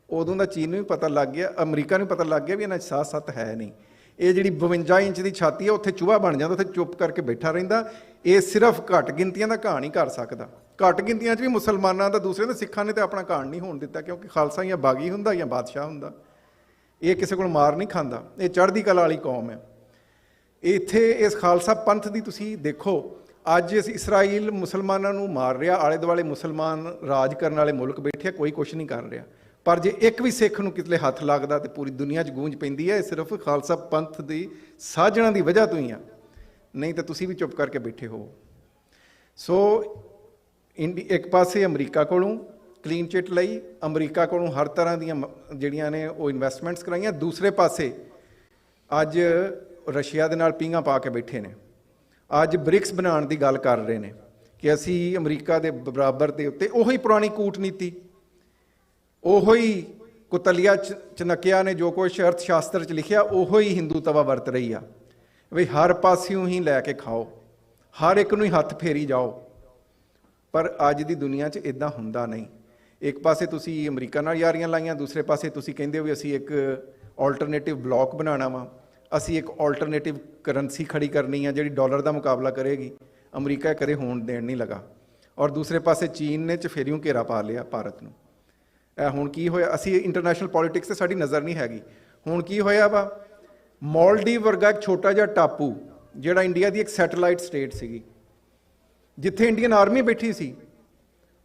ਉਦੋਂ ਦਾ ਚੀਨ ਨੂੰ ਵੀ ਪਤਾ ਲੱਗ ਗਿਆ, ਅਮਰੀਕਾ ਨੂੰ ਪਤਾ ਲੱਗ ਗਿਆ ਵੀ ਇਹਨਾਂ 'ਚ ਸਾਹ-ਸੱਤ ਹੈ ਨਹੀਂ। ਇਹ ਜਿਹੜੀ 52 ਇੰਚ ਦੀ ਛਾਤੀ ਹੈ, ਉੱਥੇ ਚੂਹਾ ਬਣ ਜਾਂਦਾ, ਉੱਥੇ ਚੁੱਪ ਕਰਕੇ ਬੈਠਾ ਰਹਿੰਦਾ। ਇਹ ਸਿਰਫ ਘੱਟ ਗਿਣਤੀਆਂ ਦਾ ਘਾਣ ਹੀ ਕਰ ਸਕਦਾ। ਘੱਟ ਗਿਣਤੀਆਂ 'ਚ ਵੀ ਮੁਸਲਮਾਨਾਂ ਦਾ, ਦੂਸਰੇ ਦੇ ਸਿੱਖਾਂ ਨੇ ਤਾਂ ਆਪਣਾ ਘਾਣ ਨਹੀਂ ਹੋਣ ਦਿੱਤਾ, ਕਿਉਂਕਿ ਖਾਲਸਾ ਜਾਂ ਬਾਗੀ ਹੁੰਦਾ ਜਾਂ ਬਾਦਸ਼ਾਹ ਹੁੰਦਾ। ਇਹ ਕਿਸੇ ਕੋਲ ਮਾਰ ਨਹੀਂ ਖਾਂਦਾ, ਇਹ ਚੜ੍ਹਦੀ ਕਲਾ ਵਾਲੀ ਕੌਮ ਹੈ। ਇੱਥੇ ਇਸ ਖਾਲਸਾ ਪੰਥ ਦੀ ਤੁਸੀਂ ਦੇਖੋ, ਅੱਜ ਇਸਰਾਈਲ ਮੁਸਲਮਾਨਾਂ ਨੂੰ ਮਾਰ ਰਿਹਾ, ਆਲੇ ਦੁਆਲੇ ਮੁਸਲਮਾਨ ਰਾਜ ਕਰਨ ਵਾਲੇ ਮੁਲਕ ਬੈਠੇ, ਕੋਈ ਕੁਛ ਨਹੀਂ ਕਰ ਰਿਹਾ। ਪਰ ਜੇ ਇੱਕ ਵੀ ਸਿੱਖ ਨੂੰ ਕਿਤੇ ਹੱਥ ਲੱਗਦਾ ਤੇ ਪੂਰੀ ਦੁਨੀਆ 'ਚ ਗੂੰਜ ਪੈਂਦੀ ਹੈ। ਇਹ ਸਿਰਫ ਖਾਲਸਾ ਪੰਥ ਦੀ ਸਾਜਣਾ ਦੀ ਵਜ੍ਹਾ ਤੋਂ ਹੀ ਆ, ਨਹੀਂ ਤਾਂ ਤੁਸੀਂ ਵੀ ਚੁੱਪ ਕਰਕੇ ਬੈਠੇ ਹੋ। ਸੋ ਇੱਕ ਪਾਸੇ ਅਮਰੀਕਾ ਕੋਲੋਂ ਕਲੀਨ ਚਿੱਟ ਲਈ, ਅਮਰੀਕਾ ਕੋਲੋਂ ਹਰ ਤਰ੍ਹਾਂ ਦੀਆਂ ਜਿਹੜੀਆਂ ਨੇ ਉਹ ਇਨਵੈਸਟਮੈਂਟਸ ਕਰਾਈਆਂ। ਦੂਸਰੇ ਪਾਸੇ ਅੱਜ ਰਸ਼ੀਆ ਦੇ ਨਾਲ ਪੀਂਘਾਂ ਪਾ ਕੇ ਬੈਠੇ ਨੇ। ਅੱਜ ਬ੍ਰਿਕਸ ਬਣਾਉਣ ਦੀ ਗੱਲ ਕਰ ਰਹੇ ਨੇ ਕਿ ਅਸੀਂ ਅਮਰੀਕਾ ਦੇ ਬਰਾਬਰ ਦੇ ਉੱਤੇ। ਉਹੀ ਪੁਰਾਣੀ ਕੂਟਨੀਤੀ, ਉਹੋ ਹੀ ਕੁਤਲੀਆ ਚਨਕਿਆ ਨੇ ਜੋ ਕੁਛ ਅਰਥ ਸ਼ਾਸਤਰ 'ਚ ਲਿਖਿਆ, ਉਹੋ ਹੀ ਹਿੰਦੂਤਵਾ ਵਰਤ ਰਹੀ ਆ ਵੀ ਹਰ ਪਾਸਿਓਂ ਹੀ ਲੈ ਕੇ ਖਾਓ, ਹਰ ਇੱਕ ਨੂੰ ਹੀ ਹੱਥ ਫੇਰੀ ਜਾਓ। ਪਰ ਅੱਜ ਦੀ ਦੁਨੀਆ 'ਚ ਇੱਦਾਂ ਹੁੰਦਾ ਨਹੀਂ। ਇੱਕ ਪਾਸੇ ਤੁਸੀਂ ਅਮਰੀਕਾ ਨਾਲ ਯਾਰੀਆਂ ਲਾਈਆਂ, ਦੂਸਰੇ ਪਾਸੇ ਤੁਸੀਂ ਕਹਿੰਦੇ ਹੋ ਵੀ ਅਸੀਂ ਇੱਕ ਆਲਟਰਨੇਟਿਵ ਬਲੌਕ ਬਣਾਉਣਾ ਵਾ, ਅਸੀਂ ਇੱਕ ਆਲਟਰਨੇਟਿਵ ਕਰੰਸੀ ਖੜੀ ਕਰਨੀ ਆ ਜਿਹੜੀ ਡਾਲਰ ਦਾ ਮੁਕਾਬਲਾ ਕਰੇਗੀ। ਅਮਰੀਕਾ ਕਦੇ ਹੋਣ ਦੇਣ ਨਹੀਂ ਲਗਾ। ਔਰ ਦੂਸਰੇ ਪਾਸੇ ਚੀਨ ਨੇ ਚਫੇਰਿਓਂ ਘੇਰਾ ਪਾ ਲਿਆ ਭਾਰਤ ਨੂੰ। ਇਹ ਹੁਣ ਕੀ ਹੋਇਆ, ਅਸੀਂ ਇੰਟਰਨੈਸ਼ਨਲ ਪੋਲੀਟਿਕਸ 'ਤੇ ਸਾਡੀ ਨਜ਼ਰ ਨਹੀਂ ਹੈਗੀ। ਹੁਣ ਕੀ ਹੋਇਆ ਵਾ, ਮਾਲਦੀਵ ਵਰਗਾ ਇੱਕ ਛੋਟਾ ਜਿਹਾ ਟਾਪੂ ਜਿਹੜਾ ਇੰਡੀਆ ਦੀ ਇੱਕ ਸੈਟੇਲਾਈਟ ਸਟੇਟ ਸੀਗੀ, ਜਿੱਥੇ ਇੰਡੀਅਨ ਆਰਮੀ ਬੈਠੀ ਸੀ,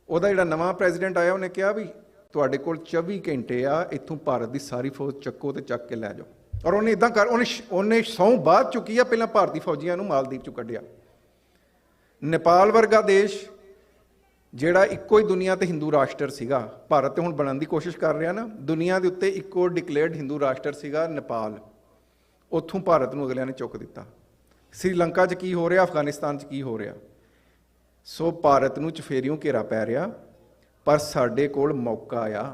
ਉਹਦਾ ਜਿਹੜਾ ਨਵਾਂ ਪ੍ਰੈਜ਼ੀਡੈਂਟ ਆਇਆ ਉਹਨੇ ਕਿਹਾ ਵੀ ਤੁਹਾਡੇ ਕੋਲ 24 ਘੰਟੇ ਆ, ਇੱਥੋਂ ਭਾਰਤ ਦੀ ਸਾਰੀ ਫੌਜ ਚੱਕੋ ਤੇ ਚੱਕ ਕੇ ਲੈ ਜਾਓ। ਔਰ ਉਹਨੇ ਇੱਦਾਂ ਉਹਨੇ ਸਹੁੰ ਬਾਅਦ ਚੁੱਕੀ ਆ, ਪਹਿਲਾਂ ਭਾਰਤੀ ਫੌਜੀਆਂ ਨੂੰ ਮਾਲਦੀਵ 'ਚੋਂ ਕੱਢਿਆ। ਨੇਪਾਲ ਵਰਗਾ ਦੇਸ਼ ਜਿਹੜਾ ਇੱਕੋ ਹੀ ਦੁਨੀਆ ਤੇ ਹਿੰਦੂ ਰਾਸ਼ਟਰ ਸੀਗਾ, ਭਾਰਤ ਤੇ ਹੁਣ ਬਣਨ ਦੀ ਕੋਸ਼ਿਸ਼ ਕਰ ਰਿਹਾ ਨਾ, ਦੁਨੀਆ ਦੇ ਉੱਤੇ ਇੱਕੋ ਡਿਕਲੇਅਰਡ ਹਿੰਦੂ ਰਾਸ਼ਟਰ ਸੀਗਾ ਨੇਪਾਲ। ਉੱਥੋਂ ਭਾਰਤ ਨੂੰ ਅਗਲਿਆਂ ਨੇ ਚੁੱਕ ਦਿੱਤਾ। ਸ੍ਰੀਲੰਕਾ 'ਚ ਕੀ ਹੋ ਰਿਹਾ, ਅਫਗਾਨਿਸਤਾਨ 'ਚ ਕੀ ਹੋ ਰਿਹਾ। ਸੋ ਭਾਰਤ ਨੂੰ ਚਫੇਰਿਓਂ ਘੇਰਾ ਪੈ ਰਿਹਾ, ਪਰ ਸਾਡੇ ਕੋਲ ਮੌਕਾ ਆ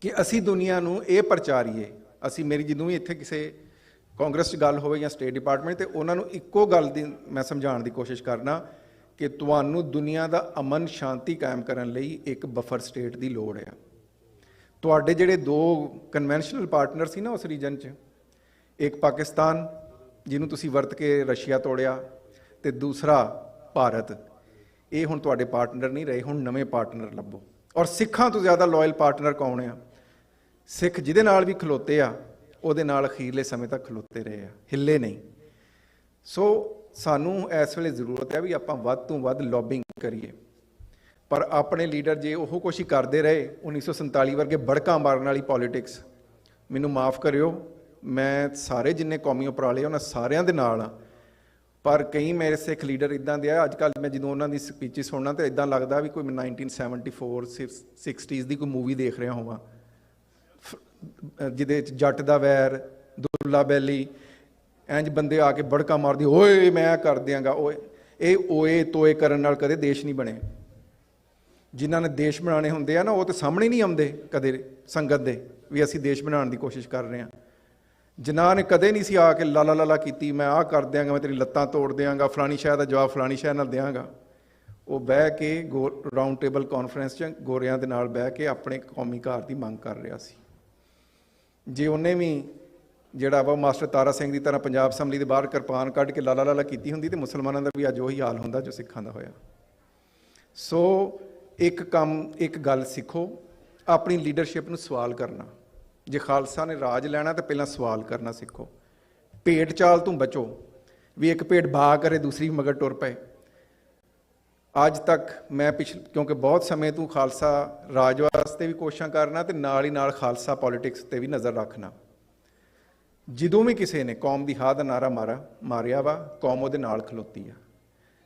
ਕਿ ਅਸੀਂ ਦੁਨੀਆ ਨੂੰ ਇਹ ਪ੍ਰਚਾਰੀਏ। ਅਸੀਂ ਮੇਰੀ ਜਦੋਂ ਵੀ ਇੱਥੇ ਕਿਸੇ ਕਾਂਗਰਸ 'ਚ ਗੱਲ ਹੋਵੇ ਜਾਂ ਸਟੇਟ ਡਿਪਾਰਟਮੈਂਟ, ਤੇ ਉਹਨਾਂ ਨੂੰ ਇੱਕੋ ਗੱਲ ਦੀ ਮੈਂ ਸਮਝਾਉਣ ਦੀ ਕੋਸ਼ਿਸ਼ ਕਰਨਾ ਕਿ ਤੁਹਾਨੂੰ ਦੁਨੀਆ ਦਾ ਅਮਨ ਸ਼ਾਂਤੀ ਕਾਇਮ ਕਰਨ ਲਈ ਇੱਕ ਬਫਰ ਸਟੇਟ ਦੀ ਲੋੜ ਆ। ਤੁਹਾਡੇ ਜਿਹੜੇ ਦੋ ਕਨਵੈਨਸ਼ਨਲ ਪਾਰਟਨਰ ਸੀ ਨਾ ਉਸ ਰੀਜਨ 'ਚ, ਇੱਕ ਪਾਕਿਸਤਾਨ ਜਿਹਨੂੰ ਤੁਸੀਂ ਵਰਤ ਕੇ ਰਸ਼ੀਆ ਤੋੜਿਆ, ਤੇ ਦੂਸਰਾ ਭਾਰਤ, ਇਹ ਹੁਣ ਤੁਹਾਡੇ ਪਾਰਟਨਰ ਨਹੀਂ ਰਹੇ, ਹੁਣ ਨਵੇਂ ਪਾਰਟਨਰ ਲੱਭੋ। ਔਰ ਸਿੱਖਾਂ ਤੋਂ ਜ਼ਿਆਦਾ ਲਾਇਲ ਪਾਰਟਨਰ ਕੌਣ ਆ? ਸਿੱਖ ਜਿਹਦੇ ਨਾਲ ਵੀ ਖਲੋਤੇ ਆ ਉਹਦੇ ਨਾਲ ਅਖੀਰਲੇ ਸਮੇਂ ਤੱਕ ਖਲੋਤੇ ਰਹੇ ਆ, ਹਿੱਲੇ ਨਹੀਂ। ਸੋ ਸਾਨੂੰ ਇਸ ਵੇਲੇ ਜ਼ਰੂਰਤ ਹੈ ਵੀ ਆਪਾਂ ਵੱਧ ਤੋਂ ਵੱਧ ਲੌਬਿੰਗ ਕਰੀਏ, ਪਰ ਆਪਣੇ ਲੀਡਰ ਜੇ ਉਹ ਕੁਛ ਹੀ ਕਰਦੇ ਰਹੇ 1947 ਵਰਗੇ ਬੜਕਾਂ ਮਾਰਨ ਵਾਲੀ ਪੋਲੀਟਿਕਸ, ਮੈਨੂੰ ਮਾਫ ਕਰਿਓ, ਮੈਂ ਸਾਰੇ ਜਿੰਨੇ ਕੌਮੀ ਉਪਰਾਲੇ ਉਹਨਾਂ ਸਾਰਿਆਂ ਦੇ ਨਾਲ ਆ, ਪਰ ਕਈ ਮੇਰੇ ਸਿੱਖ ਲੀਡਰ ਇੱਦਾਂ ਦੇ ਆ। ਅੱਜ ਕੱਲ੍ਹ ਮੈਂ ਜਦੋਂ ਉਹਨਾਂ ਦੀ ਸਪੀਚਿਸ ਸੁਣਨਾ ਤਾਂ ਇੱਦਾਂ ਲੱਗਦਾ ਵੀ ਕੋਈ 1974 60s ਦੀ ਕੋਈ ਮੂਵੀ ਦੇਖ ਰਿਹਾ ਹੋਵਾਂ, ਜਿਹਦੇ 'ਚ ਜੱਟ ਦਾ ਵੈਰ, ਦੁੱਲਾ ਬੈਲੀ, ਇੰਜ ਬੰਦੇ ਆ ਕੇ ਬੜਕਾ ਮਾਰਦੇ, ਓਏ ਮੈਂ ਕਰ ਦਿਆਂਗਾ। ਓਏ ਇਹ ਓਏ ਤੋਏ ਕਰਨ ਨਾਲ ਕਦੇ ਦੇਸ਼ ਨਹੀਂ ਬਣੇ। ਜਿਨ੍ਹਾਂ ਨੇ ਦੇਸ਼ ਬਣਾਉਣੇ ਹੁੰਦੇ ਆ ਨਾ, ਉਹ ਤਾਂ ਸਾਹਮਣੇ ਨਹੀਂ ਆਉਂਦੇ ਕਦੇ ਸੰਗਤ ਦੇ ਵੀ ਅਸੀਂ ਦੇਸ਼ ਬਣਾਉਣ ਦੀ ਕੋਸ਼ਿਸ਼ ਕਰ ਰਹੇ ਹਾਂ। ਜਿਨ੍ਹਾਂ ਨੇ ਕਦੇ ਨਹੀਂ ਸੀ ਆ ਕੇ ਲਾਲਾ ਲਾਲਾ ਕੀਤੀ, ਮੈਂ ਆਹ ਕਰ ਦਿਆਂਗਾ, ਮੈਂ ਤੇਰੀ ਲੱਤਾਂ ਤੋੜ ਦਿਆਂਗਾ, ਫਲਾਣੀ ਸ਼ਹਿਰ ਦਾ ਜਵਾਬ ਫਲਾਣੀ ਸ਼ਹਿਰ ਨਾਲ ਦਿਆਂਗਾ। ਉਹ ਬਹਿ ਕੇ ਰਾਊਂਡ ਟੇਬਲ ਕਾਨਫਰੰਸ 'ਚ ਗੋਰਿਆਂ ਦੇ ਨਾਲ ਬਹਿ ਕੇ ਆਪਣੇ ਕੌਮੀ ਘਰ ਦੀ ਮੰਗ ਕਰ ਰਿਹਾ ਸੀ। ਜੇ ਉਹਨੇ ਵੀ ਜਿਹੜਾ ਵਾ ਮਾਸਟਰ ਤਾਰਾ ਸਿੰਘ ਦੀ ਤਰ੍ਹਾਂ ਪੰਜਾਬ ਅਸੈਂਬਲੀ ਦੇ ਬਾਹਰ ਕਿਰਪਾਨ ਕੱਢ ਕੇ ਲਾਲਾ ਲਾਲਾ ਕੀਤੀ ਹੁੰਦੀ, ਤੇ ਮੁਸਲਮਾਨਾਂ ਦਾ ਵੀ ਅੱਜ ਉਹੀ ਹਾਲ ਹੁੰਦਾ ਜੋ ਸਿੱਖਾਂ ਦਾ ਹੋਇਆ। ਸੋ ਇੱਕ ਗੱਲ ਸਿੱਖੋ, ਆਪਣੀ ਲੀਡਰਸ਼ਿਪ ਨੂੰ ਸਵਾਲ ਕਰਨਾ। ਜੇ ਖਾਲਸਾ ਨੇ ਰਾਜ ਲੈਣਾ ਤਾਂ ਪਹਿਲਾਂ ਸਵਾਲ ਕਰਨਾ ਸਿੱਖੋ। ਭੇਡ ਚਾਲ ਤੋਂ ਬਚੋ, ਵੀ ਇੱਕ ਭੇਡ ਬਾ ਕਰੇ ਦੂਸਰੀ ਮਗਰ ਟੁਰ ਪਏ। ਅੱਜ ਤੱਕ ਮੈਂ ਕਿਉਂਕਿ ਬਹੁਤ ਸਮੇਂ ਤੋਂ ਖਾਲਸਾ ਰਾਜ ਵਾਸਤੇ ਵੀ ਕੋਸ਼ਿਸ਼ਾਂ ਕਰਨਾ, ਤੇ ਨਾਲ ਹੀ ਨਾਲ ਖਾਲਸਾ ਪੋਲੀਟਿਕਸ 'ਤੇ ਵੀ ਨਜ਼ਰ ਰੱਖਣਾ। ਜਦੋਂ ਵੀ ਕਿਸੇ ਨੇ ਕੌਮ ਦੀ ਹਾਂ ਦਾ ਨਾਰਾ ਮਾਰਿਆ ਵਾ, ਕੌਮ ਉਹਦੇ ਨਾਲ ਖਲੋਤੀ ਆ।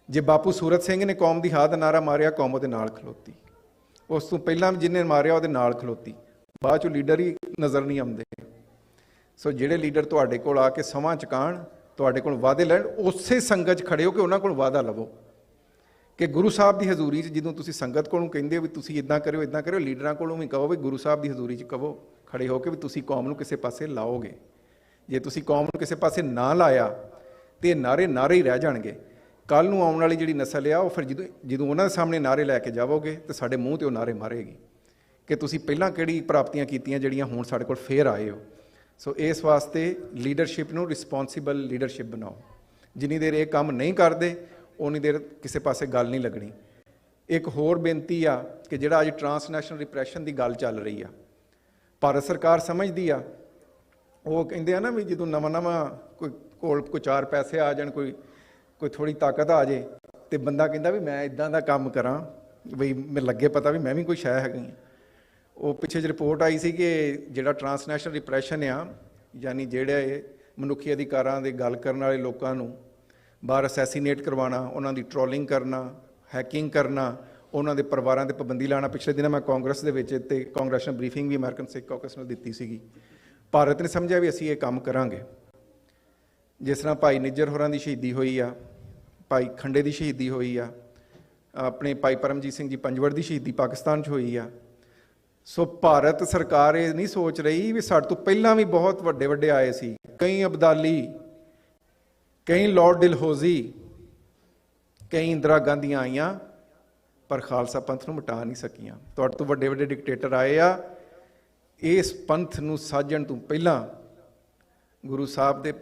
ਜੇ ਬਾਪੂ ਸੂਰਤ ਸਿੰਘ ਨੇ ਕੌਮ ਦੀ ਹਾਂ ਦਾ ਨਾਰਾ ਮਾਰਿਆ, ਕੌਮ ਉਹਦੇ ਨਾਲ ਖਲੋਤੀ। ਉਸ ਤੋਂ ਪਹਿਲਾਂ ਵੀ ਜਿਹਨੇ ਮਾਰਿਆ ਉਹਦੇ ਨਾਲ ਖਲੋਤੀ। ਬਾਅਦ 'ਚੋਂ ਲੀਡਰ ਹੀ ਨਜ਼ਰ ਨਹੀਂ ਆਉਂਦੇ। ਸੋ ਜਿਹੜੇ ਲੀਡਰ ਤੁਹਾਡੇ ਕੋਲ ਆ ਕੇ ਸਮਾਂ ਚੁਕਾਉਣ, ਤੁਹਾਡੇ ਕੋਲ ਵਾਅਦੇ ਲੈਣ, ਉਸੇ ਸੰਗਤ 'ਚ ਖੜੇ ਹੋ ਕੇ ਉਹਨਾਂ ਕੋਲ ਵਾਅਦਾ ਲਵੋ ਕਿ ਗੁਰੂ ਸਾਹਿਬ ਦੀ ਹਜ਼ੂਰੀ 'ਚ ਜਦੋਂ ਤੁਸੀਂ ਸੰਗਤ ਕੋਲੋਂ ਕਹਿੰਦੇ ਹੋ ਵੀ ਤੁਸੀਂ ਇੱਦਾਂ ਕਰਿਓ, ਲੀਡਰਾਂ ਕੋਲੋਂ ਵੀ ਕਹੋ ਵੀ ਗੁਰੂ ਸਾਹਿਬ ਦੀ ਹਜ਼ੂਰੀ 'ਚ ਕਹੋ ਖੜੇ ਹੋ ਕੇ ਵੀ ਤੁਸੀਂ ਕੌਮ ਨੂੰ ਕਿਸੇ ਪਾਸੇ ਲਾਓਗੇ। ਜੇ ਤੁਸੀਂ ਕੌਮ ਨੂੰ ਕਿਸੇ ਪਾਸੇ ਨਾ ਲਾਇਆ ਤਾਂ ਇਹ ਨਾਰੇ ਹੀ ਰਹਿ ਜਾਣਗੇ। ਕੱਲ੍ਹ ਨੂੰ ਆਉਣ ਵਾਲੀ ਜਿਹੜੀ ਨਸਲ ਆ, ਉਹ ਫਿਰ ਜਦੋਂ ਉਹਨਾਂ ਦੇ ਸਾਹਮਣੇ ਨਾਰੇ ਲੈ ਕੇ ਜਾਵੋਗੇ ਤਾਂ ਸਾਡੇ ਮੂੰਹ 'ਤੇ ਉਹ ਨਾਰੇ ਮਾਰੇਗੀ ਕਿ ਤੁਸੀਂ ਪਹਿਲਾਂ ਕਿਹੜੀ ਪ੍ਰਾਪਤੀਆਂ ਕੀਤੀਆਂ ਜਿਹੜੀਆਂ ਹੁਣ ਸਾਡੇ ਕੋਲ ਫੇਰ ਆਏ ਹੋ। ਸੋ ਇਸ ਵਾਸਤੇ ਲੀਡਰਸ਼ਿਪ ਨੂੰ ਰਿਸਪੌਂਸੀਬਲ ਲੀਡਰਸ਼ਿਪ ਬਣਾਓ। ਜਿੰਨੀ ਦੇਰ ਇਹ ਕੰਮ ਨਹੀਂ ਕਰਦੇ ਉਨੀ ਦੇਰ ਕਿਸੇ ਪਾਸੇ ਗੱਲ ਨਹੀਂ ਲੱਗਣੀ। ਇੱਕ ਹੋਰ ਬੇਨਤੀ ਆ ਕਿ ਜਿਹੜਾ ਅੱਜ ਟਰਾਂਸਨੈਸ਼ਨਲ ਰਿਪਰੈਸ਼ਨ ਦੀ ਗੱਲ ਚੱਲ ਰਹੀ ਆ, ਭਾਰਤ ਸਰਕਾਰ ਸਮਝਦੀ ਆ, ਉਹ ਕਹਿੰਦੇ ਆ ਨਾ ਵੀ ਜਦੋਂ ਨਵਾਂ ਕੋਈ ਚਾਰ ਪੈਸੇ ਆ ਜਾਣ, ਕੋਈ ਥੋੜ੍ਹੀ ਤਾਕਤ ਆ ਜੇ, ਤੇ ਬੰਦਾ ਕਹਿੰਦਾ ਵੀ ਮੈਂ ਇੱਦਾਂ ਦਾ ਕੰਮ ਕਰਾਂ ਬਈ ਮੈਨੂੰ ਲੱਗੇ ਪਤਾ ਵੀ ਮੈਂ ਵੀ ਕੋਈ ਸ਼ੈ ਹੈਗੀ। ਉਹ ਪਿੱਛੇ ਜਿਹੀ ਰਿਪੋਰਟ ਆਈ ਸੀ ਕਿ ਜਿਹੜਾ ਟਰਾਂਸਨੈਸ਼ਨਲ ਰਿਪਰੈਸ਼ਨ ਆ, ਯਾਨੀ ਜਿਹੜੇ ਮਨੁੱਖੀ ਅਧਿਕਾਰਾਂ ਦੀ ਗੱਲ ਕਰਨ ਵਾਲੇ ਲੋਕਾਂ ਨੂੰ ਬਾਹਰ ਅਸੈਸੀਨੇਟ ਕਰਵਾਉਣਾ, ਉਹਨਾਂ ਦੀ ਟ੍ਰੋਲਿੰਗ ਕਰਨਾ, ਹੈਕਿੰਗ ਕਰਨਾ, ਉਹਨਾਂ ਦੇ ਪਰਿਵਾਰਾਂ 'ਤੇ ਪਾਬੰਦੀ ਲਾਉਣਾ। ਪਿਛਲੇ ਦਿਨਾਂ ਮੈਂ ਕਾਂਗਰਸ ਦੇ ਵਿੱਚ ਤੇ ਕਾਂਗਰੈਸ਼ਨਲ ਬਰੀਫਿੰਗ ਵੀ ਅਮਰੀਕਨ ਸਿੱਖ ਕਾਕਸ ਨਾਲ ਦਿੱਤੀ ਸੀਗੀ। ਭਾਰਤ ਨੇ ਸਮਝਿਆ ਵੀ ਅਸੀਂ ਇਹ ਕੰਮ ਕਰਾਂਗੇ। ਜਿਸ ਤਰ੍ਹਾਂ ਭਾਈ ਨਿੱਜਰ ਹੋਰਾਂ ਦੀ ਸ਼ਹੀਦੀ ਹੋਈ ਆ, ਭਾਈ ਖੰਡੇ ਦੀ ਸ਼ਹੀਦੀ ਹੋਈ ਆ, ਆਪਣੇ ਭਾਈ ਪਰਮਜੀਤ ਸਿੰਘ ਜੀ ਪੰਜਵੜ ਦੀ ਸ਼ਹੀਦੀ ਪਾਕਿਸਤਾਨ 'ਚ ਹੋਈ ਆ। ਸੋ ਭਾਰਤ ਸਰਕਾਰ ਇਹ ਨਹੀਂ ਸੋਚ ਰਹੀ ਵੀ ਸਾਡੇ ਤੋਂ ਪਹਿਲਾਂ ਵੀ ਬਹੁਤ ਵੱਡੇ ਆਏ ਸੀ, ਕਈ ਅਬਦਾਲੀ, ਕਈ ਲਾਰਡ ਡਿਲਹੌਜ਼ੀ, ਕਈ ਇੰਦਰਾ ਗਾਂਧੀਆਂ ਆਈਆਂ, ਪਰ ਖਾਲਸਾ ਪੰਥ ਨੂੰ ਮਿਟਾ ਨਹੀਂ ਸਕੀਆਂ। ਤੁਹਾਡੇ ਤੋਂ ਵੱਡੇ ਡਿਕਟੇਟਰ ਆਏ ਆ। ਇਸ ਪੰਥ ਨੂੰ ਸਾਜਣ ਤੋਂ ਪਹਿਲਾਂ ਗੁਰੂ ਸਾਹਿਬ ਦੇ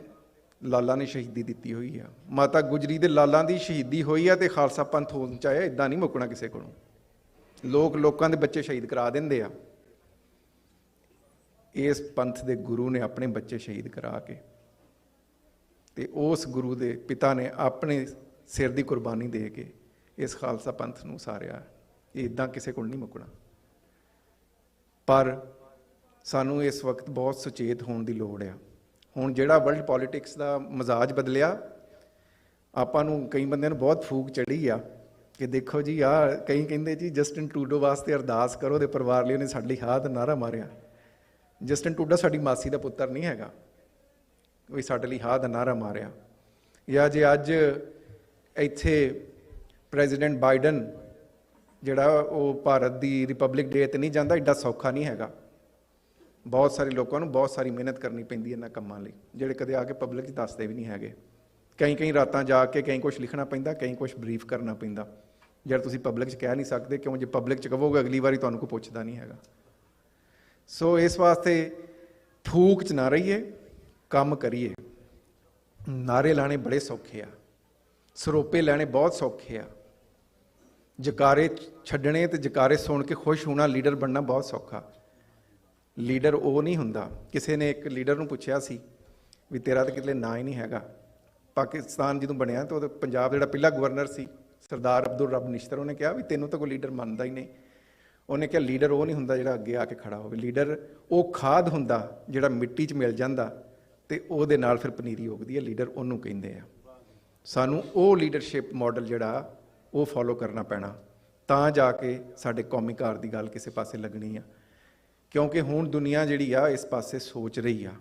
ਲਾਲਾਂ ਨੇ ਸ਼ਹੀਦੀ ਦਿੱਤੀ ਹੋਈ ਆ। ਮਾਤਾ ਗੁਜਰੀ ਦੇ ਲਾਲਾਂ ਦੀ ਸ਼ਹੀਦੀ ਹੋਈ ਆ, ਤੇ ਖਾਲਸਾ ਪੰਥ ਹੋਣ ਚਾਹਿਆ। ਇੱਦਾਂ ਨਹੀਂ ਮੁੱਕਣਾ ਕਿਸੇ ਕੋਲੋਂ। ਲੋਕਾਂ ਦੇ ਬੱਚੇ ਸ਼ਹੀਦ ਕਰਾ ਦਿੰਦੇ ਆ। ਇਸ ਪੰਥ ਦੇ ਗੁਰੂ ਨੇ ਆਪਣੇ ਬੱਚੇ ਸ਼ਹੀਦ ਕਰਾ ਕੇ, ਤੇ ਉਸ ਗੁਰੂ ਦੇ ਪਿਤਾ ਨੇ ਆਪਣੇ ਸਿਰ ਦੀ ਕੁਰਬਾਨੀ ਦੇ ਕੇ ਇਸ ਖਾਲਸਾ ਪੰਥ ਨੂੰ ਸਾਰਿਆ। ਇਹ ਇੱਦਾਂ ਕਿਸੇ ਕੋਲ ਨਹੀਂ ਮੁੱਕਣਾ। ਪਰ ਸਾਨੂੰ ਇਸ ਵਕਤ ਬਹੁਤ ਸੁਚੇਤ ਹੋਣ ਦੀ ਲੋੜ ਆ। ਹੁਣ ਜਿਹੜਾ ਵਰਲਡ ਪੋਲੀਟਿਕਸ ਦਾ ਮਜ਼ਾਜ ਬਦਲਿਆ, ਆਪਾਂ ਨੂੰ ਕਈ ਬੰਦਿਆਂ ਨੂੰ ਬਹੁਤ ਫੂਕ ਚੜ੍ਹੀ ਆ ਕਿ ਦੇਖੋ ਜੀ ਆ ਕਈ ਕਹਿੰਦੇ ਜੀ ਜਸਟਿਨ ਟਰੂਡੋ ਵਾਸਤੇ ਅਰਦਾਸ ਕਰੋ, ਉਹਦੇ ਪਰਿਵਾਰ ਲਈ ਉਹਨੇ ਸਾਡੀ ਹਾਂ ਦਾ ਨਾਅਰਾ ਮਾਰਿਆ। ਜਸਟਿਨ ਟਰੂਡੋ ਸਾਡੀ ਮਾਸੀ ਦਾ ਪੁੱਤਰ ਨਹੀਂ ਹੈਗਾ ਵੀ ਸਾਡੇ ਲਈ ਹਾਂ ਦਾ ਨਾਅਰਾ ਮਾਰਿਆ। ਜਾਂ ਜੇ ਅੱਜ ਇੱਥੇ ਪ੍ਰੈਜ਼ੀਡੈਂਟ ਬਾਈਡਨ ਜਿਹੜਾ ਉਹ ਭਾਰਤ ਦੀ ਰਿਪਬਲਿਕ ਡੇ 'ਤੇ ਨਹੀਂ ਜਾਂਦਾ, ਐਡਾ ਸੌਖਾ ਨਹੀਂ ਹੈਗਾ। ਬਹੁਤ ਸਾਰੇ ਲੋਕਾਂ ਨੂੰ ਬਹੁਤ ਸਾਰੀ ਮਿਹਨਤ ਕਰਨੀ ਪੈਂਦੀ ਇਹਨਾਂ ਕੰਮਾਂ ਲਈ, ਜਿਹੜੇ ਕਦੇ ਆ ਕੇ ਪਬਲਿਕ 'ਚ ਦੱਸਦੇ ਵੀ ਨਹੀਂ ਹੈਗੇ। ਕਈ ਰਾਤਾਂ ਜਾ ਕੇ ਕਈ ਕੁਛ ਲਿਖਣਾ ਪੈਂਦਾ, ਕਈ ਕੁਛ ਬਰੀਫ ਕਰਨਾ ਪੈਂਦਾ, ਜਿਹੜਾ ਤੁਸੀਂ ਪਬਲਿਕ 'ਚ ਕਹਿ ਨਹੀਂ ਸਕਦੇ, ਕਿਉਂ ਜੇ ਪਬਲਿਕ 'ਚ ਕਹੋਗੇ ਅਗਲੀ ਵਾਰੀ ਤੁਹਾਨੂੰ ਕੋਈ ਪੁੱਛਦਾ ਨਹੀਂ ਹੈਗਾ। ਸੋ ਇਸ ਵਾਸਤੇ ਫੂਕ 'ਚ ਨਾ ਰਹੀਏ, ਕੰਮ ਕਰੀਏ। ਨਾਅਰੇ ਲਾਣੇ ਬੜੇ ਸੌਖੇ ਆ, ਸਰੋਪੇ ਲੈਣੇ ਬਹੁਤ ਸੌਖੇ ਆ, ਜਕਾਰੇ ਛੱਡਣੇ ਤੇ ਜਕਾਰੇ ਸੁਣ ਕੇ ਖੁਸ਼ ਹੋਣਾ, ਲੀਡਰ ਬਣਨਾ ਬਹੁਤ ਸੌਖਾ। ਲੀਡਰ ਉਹ ਨਹੀਂ ਹੁੰਦਾ। ਕਿਸੇ ਨੇ ਇੱਕ ਲੀਡਰ ਨੂੰ ਪੁੱਛਿਆ ਸੀ ਵੀ ਤੇਰਾ ਤਾਂ ਕਿਤੇ ਨਾਂ ਹੀ ਨਹੀਂ ਹੈਗਾ। ਪਾਕਿਸਤਾਨ ਜਦੋਂ ਬਣਿਆ ਤਾਂ ਉਹਦਾ ਪੰਜਾਬ ਜਿਹੜਾ ਪਹਿਲਾ ਗਵਰਨਰ ਸੀ ਸਰਦਾਰ ਅਬਦੁਲ ਰੱਬ ਨਿਸ਼ਤਰ, ਉਹਨੇ ਕਿਹਾ ਵੀ ਤੈਨੂੰ ਤਾਂ ਕੋਈ ਲੀਡਰ ਮੰਨਦਾ ਹੀ ਨਹੀਂ। ਉਹਨੇ ਕਿਹਾ ਲੀਡਰ ਉਹ ਨਹੀਂ ਹੁੰਦਾ ਜਿਹੜਾ ਅੱਗੇ ਆ ਕੇ ਖੜਾ ਹੋਵੇ, ਲੀਡਰ ਉਹ ਖਾਦ ਹੁੰਦਾ ਜਿਹੜਾ ਮਿੱਟੀ 'ਚ ਮਿਲ ਜਾਂਦਾ ਤੇ ਉਹਦੇ ਨਾਲ ਫਿਰ ਪਨੀਰੀ ਉੱਗਦੀ ਹੈ, ਲੀਡਰ ਉਹਨੂੰ ਕਹਿੰਦੇ ਆ। ਸਾਨੂੰ ਉਹ ਲੀਡਰਸ਼ਿਪ ਮਾਡਲ ਜਿਹੜਾ ਉਹ ਫੋਲੋ ਕਰਨਾ ਪੈਣਾ, ਤਾਂ ਜਾ ਕੇ ਸਾਡੇ ਕੌਮੀ ਕਾਰ ਦੀ ਗੱਲ ਕਿਸੇ ਪਾਸੇ ਲੱਗਣੀ ਆ। ਕਿਉਂਕਿ ਹੁਣ ਦੁਨੀਆ ਜਿਹੜੀ ਆ ਇਸ ਪਾਸੇ ਸੋਚ ਰਹੀ ਆ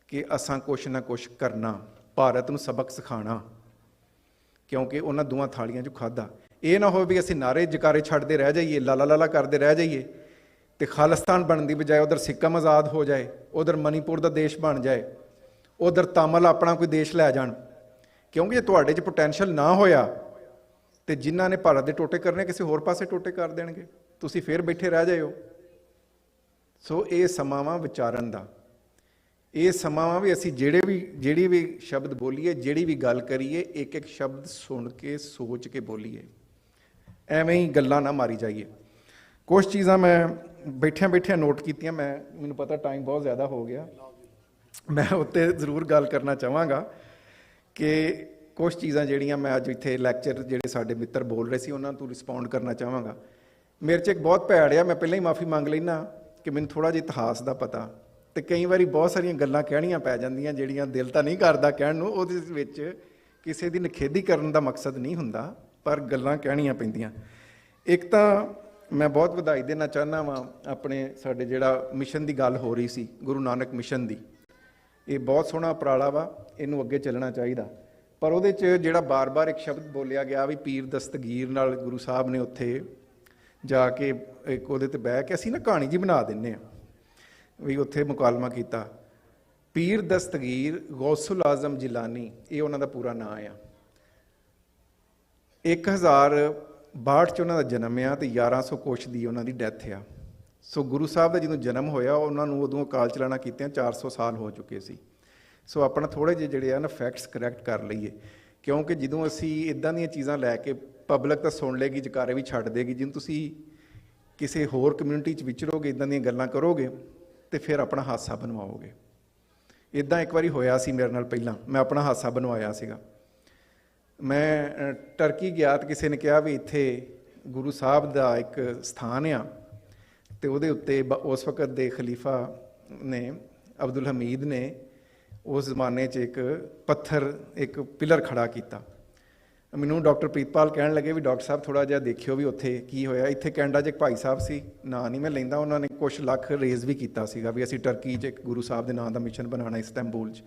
ਕਿ ਅਸਾਂ ਕੁਛ ਨਾ ਕੁਛ ਕਰਨਾ, ਭਾਰਤ ਨੂੰ ਸਬਕ ਸਿਖਾਉਣਾ, ਕਿਉਂਕਿ ਉਹਨਾਂ ਦੋਵਾਂ ਥਾਲੀਆਂ 'ਚੋਂ ਖਾਧਾ। ਇਹ ਨਾ ਹੋਵੇ ਵੀ ਅਸੀਂ ਨਾਅਰੇ ਜਕਾਰੇ ਛੱਡਦੇ ਰਹਿ ਜਾਈਏ, ਲਾਲਾ ਲਾਲਾ ਕਰਦੇ ਰਹਿ ਜਾਈਏ ਤੇ ਖਾਲਿਸਤਾਨ ਬਣਨ ਦੀ ਬਜਾਏ ਉਧਰ ਸਿੱਕਮ ਆਜ਼ਾਦ ਹੋ ਜਾਏ, ਉਧਰ ਮਨੀਪੁਰ ਦਾ ਦੇਸ਼ ਬਣ ਜਾਏ, ਉਧਰ ਤਾਮਿਲ ਆਪਣਾ ਕੋਈ ਦੇਸ਼ ਲੈ ਜਾਣ। ਕਿਉਂਕਿ ਜੇ ਤੁਹਾਡੇ 'ਚ ਪੋਟੈਂਸ਼ੀਅਲ ਨਾ ਹੋਇਆ ਤੇ ਜਿਨ੍ਹਾਂ ਨੇ ਭਾਰਤ ਦੇ ਟੋਟੇ ਕਰਨੇ ਕਿਸੇ ਹੋਰ ਪਾਸੇ ਟੋਟੇ ਕਰ ਦੇਣਗੇ, ਤੁਸੀਂ ਫਿਰ ਬੈਠੇ ਰਹਿ ਜਾਇਓ। ਸੋ ਇਹ ਸਮਾਂ ਵਾ ਵਿਚਾਰਨ ਦਾ, ਇਹ ਸਮਾਂ ਵਾ ਵੀ ਅਸੀਂ ਜਿਹੜੀ ਵੀ ਸ਼ਬਦ ਬੋਲੀਏ, ਜਿਹੜੀ ਵੀ ਗੱਲ ਕਰੀਏ, ਇੱਕ ਇੱਕ ਸ਼ਬਦ ਸੁਣ ਕੇ ਸੋਚ ਕੇ ਬੋਲੀਏ, ਐਵੇਂ ਹੀ ਗੱਲਾਂ ਨਾ ਮਾਰੀ ਜਾਈਏ। ਕੁਛ ਚੀਜ਼ਾਂ ਮੈਂ ਬੈਠਿਆਂ ਨੋਟ ਕੀਤੀਆਂ, ਮੈਨੂੰ ਪਤਾ ਟਾਈਮ ਬਹੁਤ ਜ਼ਿਆਦਾ ਹੋ ਗਿਆ, ਮੈਂ ਉੱਤੇ ਜ਼ਰੂਰ ਗੱਲ ਕਰਨਾ ਚਾਹਾਂਗਾ ਕਿ ਕੁਛ ਚੀਜ਼ਾਂ ਜਿਹੜੀਆਂ ਮੈਂ ਅੱਜ ਇੱਥੇ ਲੈਕਚਰ ਜਿਹੜੇ ਸਾਡੇ ਮਿੱਤਰ ਬੋਲ ਰਹੇ ਸੀ ਉਹਨਾਂ ਤੋਂ ਰਿਸਪੌਂਡ ਕਰਨਾ ਚਾਹਾਂਗਾ। ਮੇਰੇ 'ਚ ਇੱਕ ਬਹੁਤ ਭੈੜ ਆ, ਮੈਂ ਪਹਿਲਾਂ ਹੀ ਮਾਫੀ ਮੰਗ ਲੈਣਾ ਕਿ ਮੈਨੂੰ ਥੋੜ੍ਹਾ ਜਿਹਾ ਇਤਿਹਾਸ ਦਾ ਪਤਾ, ਤੇ ਕਈ ਵਾਰੀ ਬਹੁਤ ਸਾਰੀਆਂ ਗੱਲਾਂ ਕਹਿਣੀਆਂ ਪੈ ਜਾਂਦੀਆਂ ਜਿਹੜੀਆਂ ਦਿਲ ਤਾਂ ਨਹੀਂ ਕਰਦਾ ਕਹਿਣ ਨੂੰ। ਉਹਦੇ ਵਿੱਚ ਕਿਸੇ ਦੀ ਨਿਖੇਧੀ ਕਰਨ ਦਾ ਮਕਸਦ ਨਹੀਂ ਹੁੰਦਾ, ਪਰ ਗੱਲਾਂ ਕਹਿਣੀਆਂ ਪੈਂਦੀਆਂ। ਇੱਕ ਤਾਂ ਮੈਂ ਬਹੁਤ ਵਧਾਈ ਦੇਣਾ ਚਾਹੁੰਦਾ ਵਾਂ ਆਪਣੇ ਸਾਡੇ ਜਿਹੜਾ ਮਿਸ਼ਨ ਦੀ ਗੱਲ ਹੋ ਰਹੀ ਸੀ, ਗੁਰੂ ਨਾਨਕ ਮਿਸ਼ਨ ਦੀ। ਇਹ ਬਹੁਤ ਸੋਹਣਾ ਉਪਰਾਲਾ ਵਾ, ਇਹਨੂੰ ਅੱਗੇ ਚੱਲਣਾ ਚਾਹੀਦਾ। ਪਰ ਉਹਦੇ 'ਚ ਜਿਹੜਾ ਬਾਰ-ਬਾਰ ਇੱਕ ਸ਼ਬਦ ਬੋਲਿਆ ਗਿਆ ਵੀ ਪੀਰ ਦਸਤਗੀਰ ਨਾਲ ਗੁਰੂ ਸਾਹਿਬ ਨੇ ਉੱਥੇ ਜਾ ਕੇ ਇੱਕ ਉਹਦੇ 'ਤੇ ਬਹਿ ਕੇ ਅਸੀਂ ਨਾ ਕਹਾਣੀ ਜੀ ਬਣਾ ਦਿੰਦੇ ਹਾਂ ਵੀ ਉੱਥੇ ਮੁਕਾਲਮਾ ਕੀਤਾ। ਪੀਰ ਦਸਤਗੀਰ ਗੌਸੁਲ ਆਜ਼ਮ ਜਿਲਾਨੀ, ਇਹ ਉਹਨਾਂ ਦਾ ਪੂਰਾ ਨਾਂ ਆ। 1062 'ਚ ਉਹਨਾਂ ਦਾ ਜਨਮ ਆ ਤੇ 1100 ਕੁਛ ਦੀ ਉਹਨਾਂ ਦੀ ਡੈਥ ਆ। ਸੋ ਗੁਰੂ ਸਾਹਿਬ ਦਾ ਜਦੋਂ ਜਨਮ ਹੋਇਆ ਉਹਨਾਂ ਨੂੰ ਉਦੋਂ ਅਕਾਲ ਚਲਾਣਾ ਕੀਤਿਆਂ 400 ਸਾਲ ਹੋ ਚੁੱਕੇ ਸੀ। ਸੋ ਆਪਣਾ ਥੋੜ੍ਹੇ ਜਿਹੇ ਜਿਹੜੇ ਆ ਨਾ ਫੈਕਟਸ ਕਰੈਕਟ ਕਰ ਲਈਏ, ਕਿਉਂਕਿ ਜਦੋਂ ਅਸੀਂ ਇੱਦਾਂ ਦੀਆਂ ਚੀਜ਼ਾਂ ਲੈ ਕੇ ਪਬਲਿਕ ਤਾਂ ਸੁਣ ਲਏਗੀ, ਜਕਾਰੇ ਵੀ ਛੱਡ ਦੇਗੀ। ਜਦੋਂ ਤੁਸੀਂ ਕਿਸੇ ਹੋਰ ਕਮਿਊਨਿਟੀ 'ਚ ਵਿਚਰੋਗੇ, ਇੱਦਾਂ ਦੀਆਂ ਗੱਲਾਂ ਕਰੋਗੇ ਤੇ ਫਿਰ ਆਪਣਾ ਹਾਸਾ ਬਣਵਾਓਗੇ। ਇੱਦਾਂ ਇੱਕ ਵਾਰੀ ਹੋਇਆ ਸੀ ਮੇਰੇ ਨਾਲ, ਪਹਿਲਾਂ ਮੈਂ ਆਪਣਾ ਹਾਸਾ ਬਣਵਾਇਆ ਸੀਗਾ। ਮੈਂ ਟਰਕੀ ਗਿਆ ਤੇ ਕਿਸੇ ਨੇ ਕਿਹਾ ਵੀ ਇੱਥੇ ਗੁਰੂ ਸਾਹਿਬ ਦਾ ਇੱਕ ਸਥਾਨ ਆ ਤੇ ਉਹਦੇ ਉੱਤੇ ਉਸ ਵਕਤ ਦੇ ਖਲੀਫਾ ਨੇ ਅਬਦੁਲ ਹਮੀਦ ਨੇ ਉਸ ਜ਼ਮਾਨੇ 'ਚ ਇੱਕ ਪੱਥਰ, ਇੱਕ ਪਿਲਰ ਖੜਾ ਕੀਤਾ। ਮੈਨੂੰ ਡਾਕਟਰ ਪ੍ਰੀਤਪਾਲ ਕਹਿਣ ਲੱਗੇ ਵੀ ਡਾਕਟਰ ਸਾਹਿਬ ਥੋੜ੍ਹਾ ਜਿਹਾ ਦੇਖਿਓ ਵੀ ਉੱਥੇ ਕੀ ਹੋਇਆ। ਇੱਥੇ ਕੈਨੇਡਾ 'ਚ ਇੱਕ ਭਾਈ ਸਾਹਿਬ ਸੀ, ਨਾਂ ਨਹੀਂ ਮੈਂ ਲੈਂਦਾ, ਉਹਨਾਂ ਨੇ ਕੁਛ ਲੱਖ ਰੇਜ਼ ਵੀ ਕੀਤਾ ਸੀਗਾ ਵੀ ਅਸੀਂ ਟਰਕੀ 'ਚ ਇੱਕ ਗੁਰੂ ਸਾਹਿਬ ਦੇ ਨਾਂ ਦਾ ਮਿਸ਼ਨ ਬਣਾਉਣਾ ਇਸਤੰਬੂਲ 'ਚ।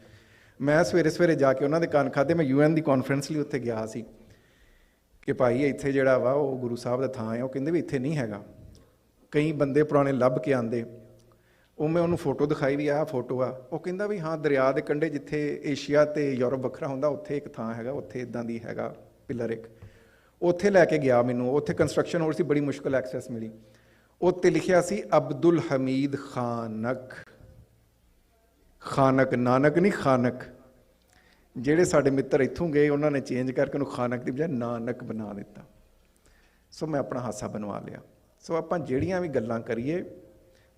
ਮੈਂ ਸਵੇਰੇ ਜਾ ਕੇ ਉਹਨਾਂ ਦੇ ਕੰਨ ਖਾਧੇ। ਮੈਂ UN ਦੀ ਕਾਨਫਰੰਸ ਲਈ ਉੱਥੇ ਗਿਆ ਸੀ ਕਿ ਭਾਈ ਇੱਥੇ ਜਿਹੜਾ ਵਾ ਉਹ ਗੁਰੂ ਸਾਹਿਬ ਦਾ ਥਾਂ ਹੈ। ਉਹ ਕਹਿੰਦੇ ਵੀ ਇੱਥੇ ਨਹੀਂ ਹੈਗਾ। ਕਈ ਬੰਦੇ ਪੁਰਾਣੇ ਲੱਭ ਕੇ ਆਉਂਦੇ, ਉਹ ਮੈਂ ਉਹਨੂੰ ਫੋਟੋ ਦਿਖਾਈ ਵੀ ਆਹ ਫੋਟੋ ਆ। ਉਹ ਕਹਿੰਦਾ ਵੀ ਹਾਂ ਦਰਿਆ ਦੇ ਕੰਢੇ ਜਿੱਥੇ ਏਸ਼ੀਆ ਅਤੇ ਯੂਰਪ ਵੱਖਰਾ ਹੁੰਦਾ ਉੱਥੇ ਇੱਕ ਥਾਂ ਹੈਗਾ, ਉੱਥੇ ਇੱਦਾਂ ਦੀ ਹੈਗਾ ਪਿਲਰ ਇੱਕ। ਉੱਥੇ ਲੈ ਕੇ ਗਿਆ ਮੈਨੂੰ। ਉੱਥੇ ਕੰਸਟਰਕਸ਼ਨ ਹੋ ਰਹੀ ਸੀ, ਬੜੀ ਮੁਸ਼ਕਿਲ ਐਕਸੈਸ ਮਿਲੀ। ਉੱਤੇ ਲਿਖਿਆ ਸੀ ਅਬਦੁਲ ਹਮੀਦ ਖਾਨਕ। ਖਾਨਕ, ਨਾਨਕ ਨਹੀਂ, ਖਾਨਕ। ਜਿਹੜੇ ਸਾਡੇ ਮਿੱਤਰ ਇੱਥੋਂ ਗਏ ਉਹਨਾਂ ਨੇ ਚੇਂਜ ਕਰਕੇ ਉਹਨੂੰ ਖਾਨਕ ਦੀ ਬਜਾਏ ਨਾਨਕ ਬਣਾ ਦਿੱਤਾ। ਸੋ ਮੈਂ ਆਪਣਾ ਹਾਸਾ ਬਣਵਾ ਲਿਆ। ਸੋ ਆਪਾਂ ਜਿਹੜੀਆਂ ਵੀ ਗੱਲਾਂ ਕਰੀਏ,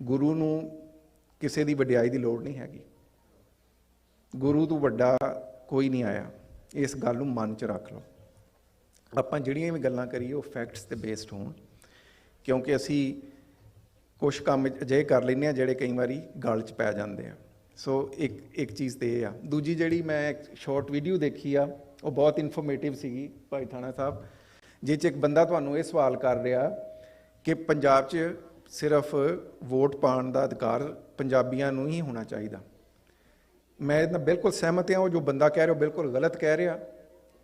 ਗੁਰੂ ਨੂੰ ਕਿਸੇ ਦੀ ਵਡਿਆਈ ਦੀ ਲੋੜ ਨਹੀਂ ਹੈਗੀ। ਗੁਰੂ ਤੋਂ ਵੱਡਾ ਕੋਈ ਨਹੀਂ ਆਇਆ, ਇਸ ਗੱਲ ਨੂੰ ਮਨ 'ਚ ਰੱਖ ਲਓ। ਆਪਾਂ ਜਿਹੜੀਆਂ ਵੀ ਗੱਲਾਂ ਕਰੀਏ ਉਹ ਫੈਕਟਸ 'ਤੇ ਬੇਸਡ ਹੋਣ, ਕਿਉਂਕਿ ਅਸੀਂ ਕੁਛ ਕੰਮ ਅਜਿਹੇ ਕਰ ਲੈਂਦੇ ਹਾਂ ਜਿਹੜੇ ਕਈ ਵਾਰੀ ਗਲ 'ਚ ਪੈ ਜਾਂਦੇ ਆ। ਸੋ ਇੱਕ ਚੀਜ਼ ਤਾਂ ਇਹ ਆ। ਦੂਜੀ ਜਿਹੜੀ ਮੈਂ ਇੱਕ ਸ਼ਾਰਟ ਵੀਡੀਓ ਦੇਖੀ ਆ, ਉਹ ਬਹੁਤ ਇਨਫੋਰਮੇਟਿਵ ਸੀਗੀ ਭਾਈ ਥਾਣਾ ਸਾਹਿਬ। ਜੇ 'ਚ ਇੱਕ ਬੰਦਾ ਤੁਹਾਨੂੰ ਇਹ ਸਵਾਲ ਕਰ ਰਿਹਾ ਕਿ ਪੰਜਾਬ 'ਚ ਸਿਰਫ ਵੋਟ ਪਾਉਣ ਦਾ ਅਧਿਕਾਰ ਪੰਜਾਬੀਆਂ ਨੂੰ ਹੀ ਹੋਣਾ ਚਾਹੀਦਾ, ਮੈਂ ਇਹਦੇ ਨਾਲ ਬਿਲਕੁਲ ਸਹਿਮਤ ਹਾਂ। ਉਹ ਜੋ ਬੰਦਾ ਕਹਿ ਰਿਹਾ ਉਹ ਬਿਲਕੁਲ ਗਲਤ ਕਹਿ ਰਿਹਾ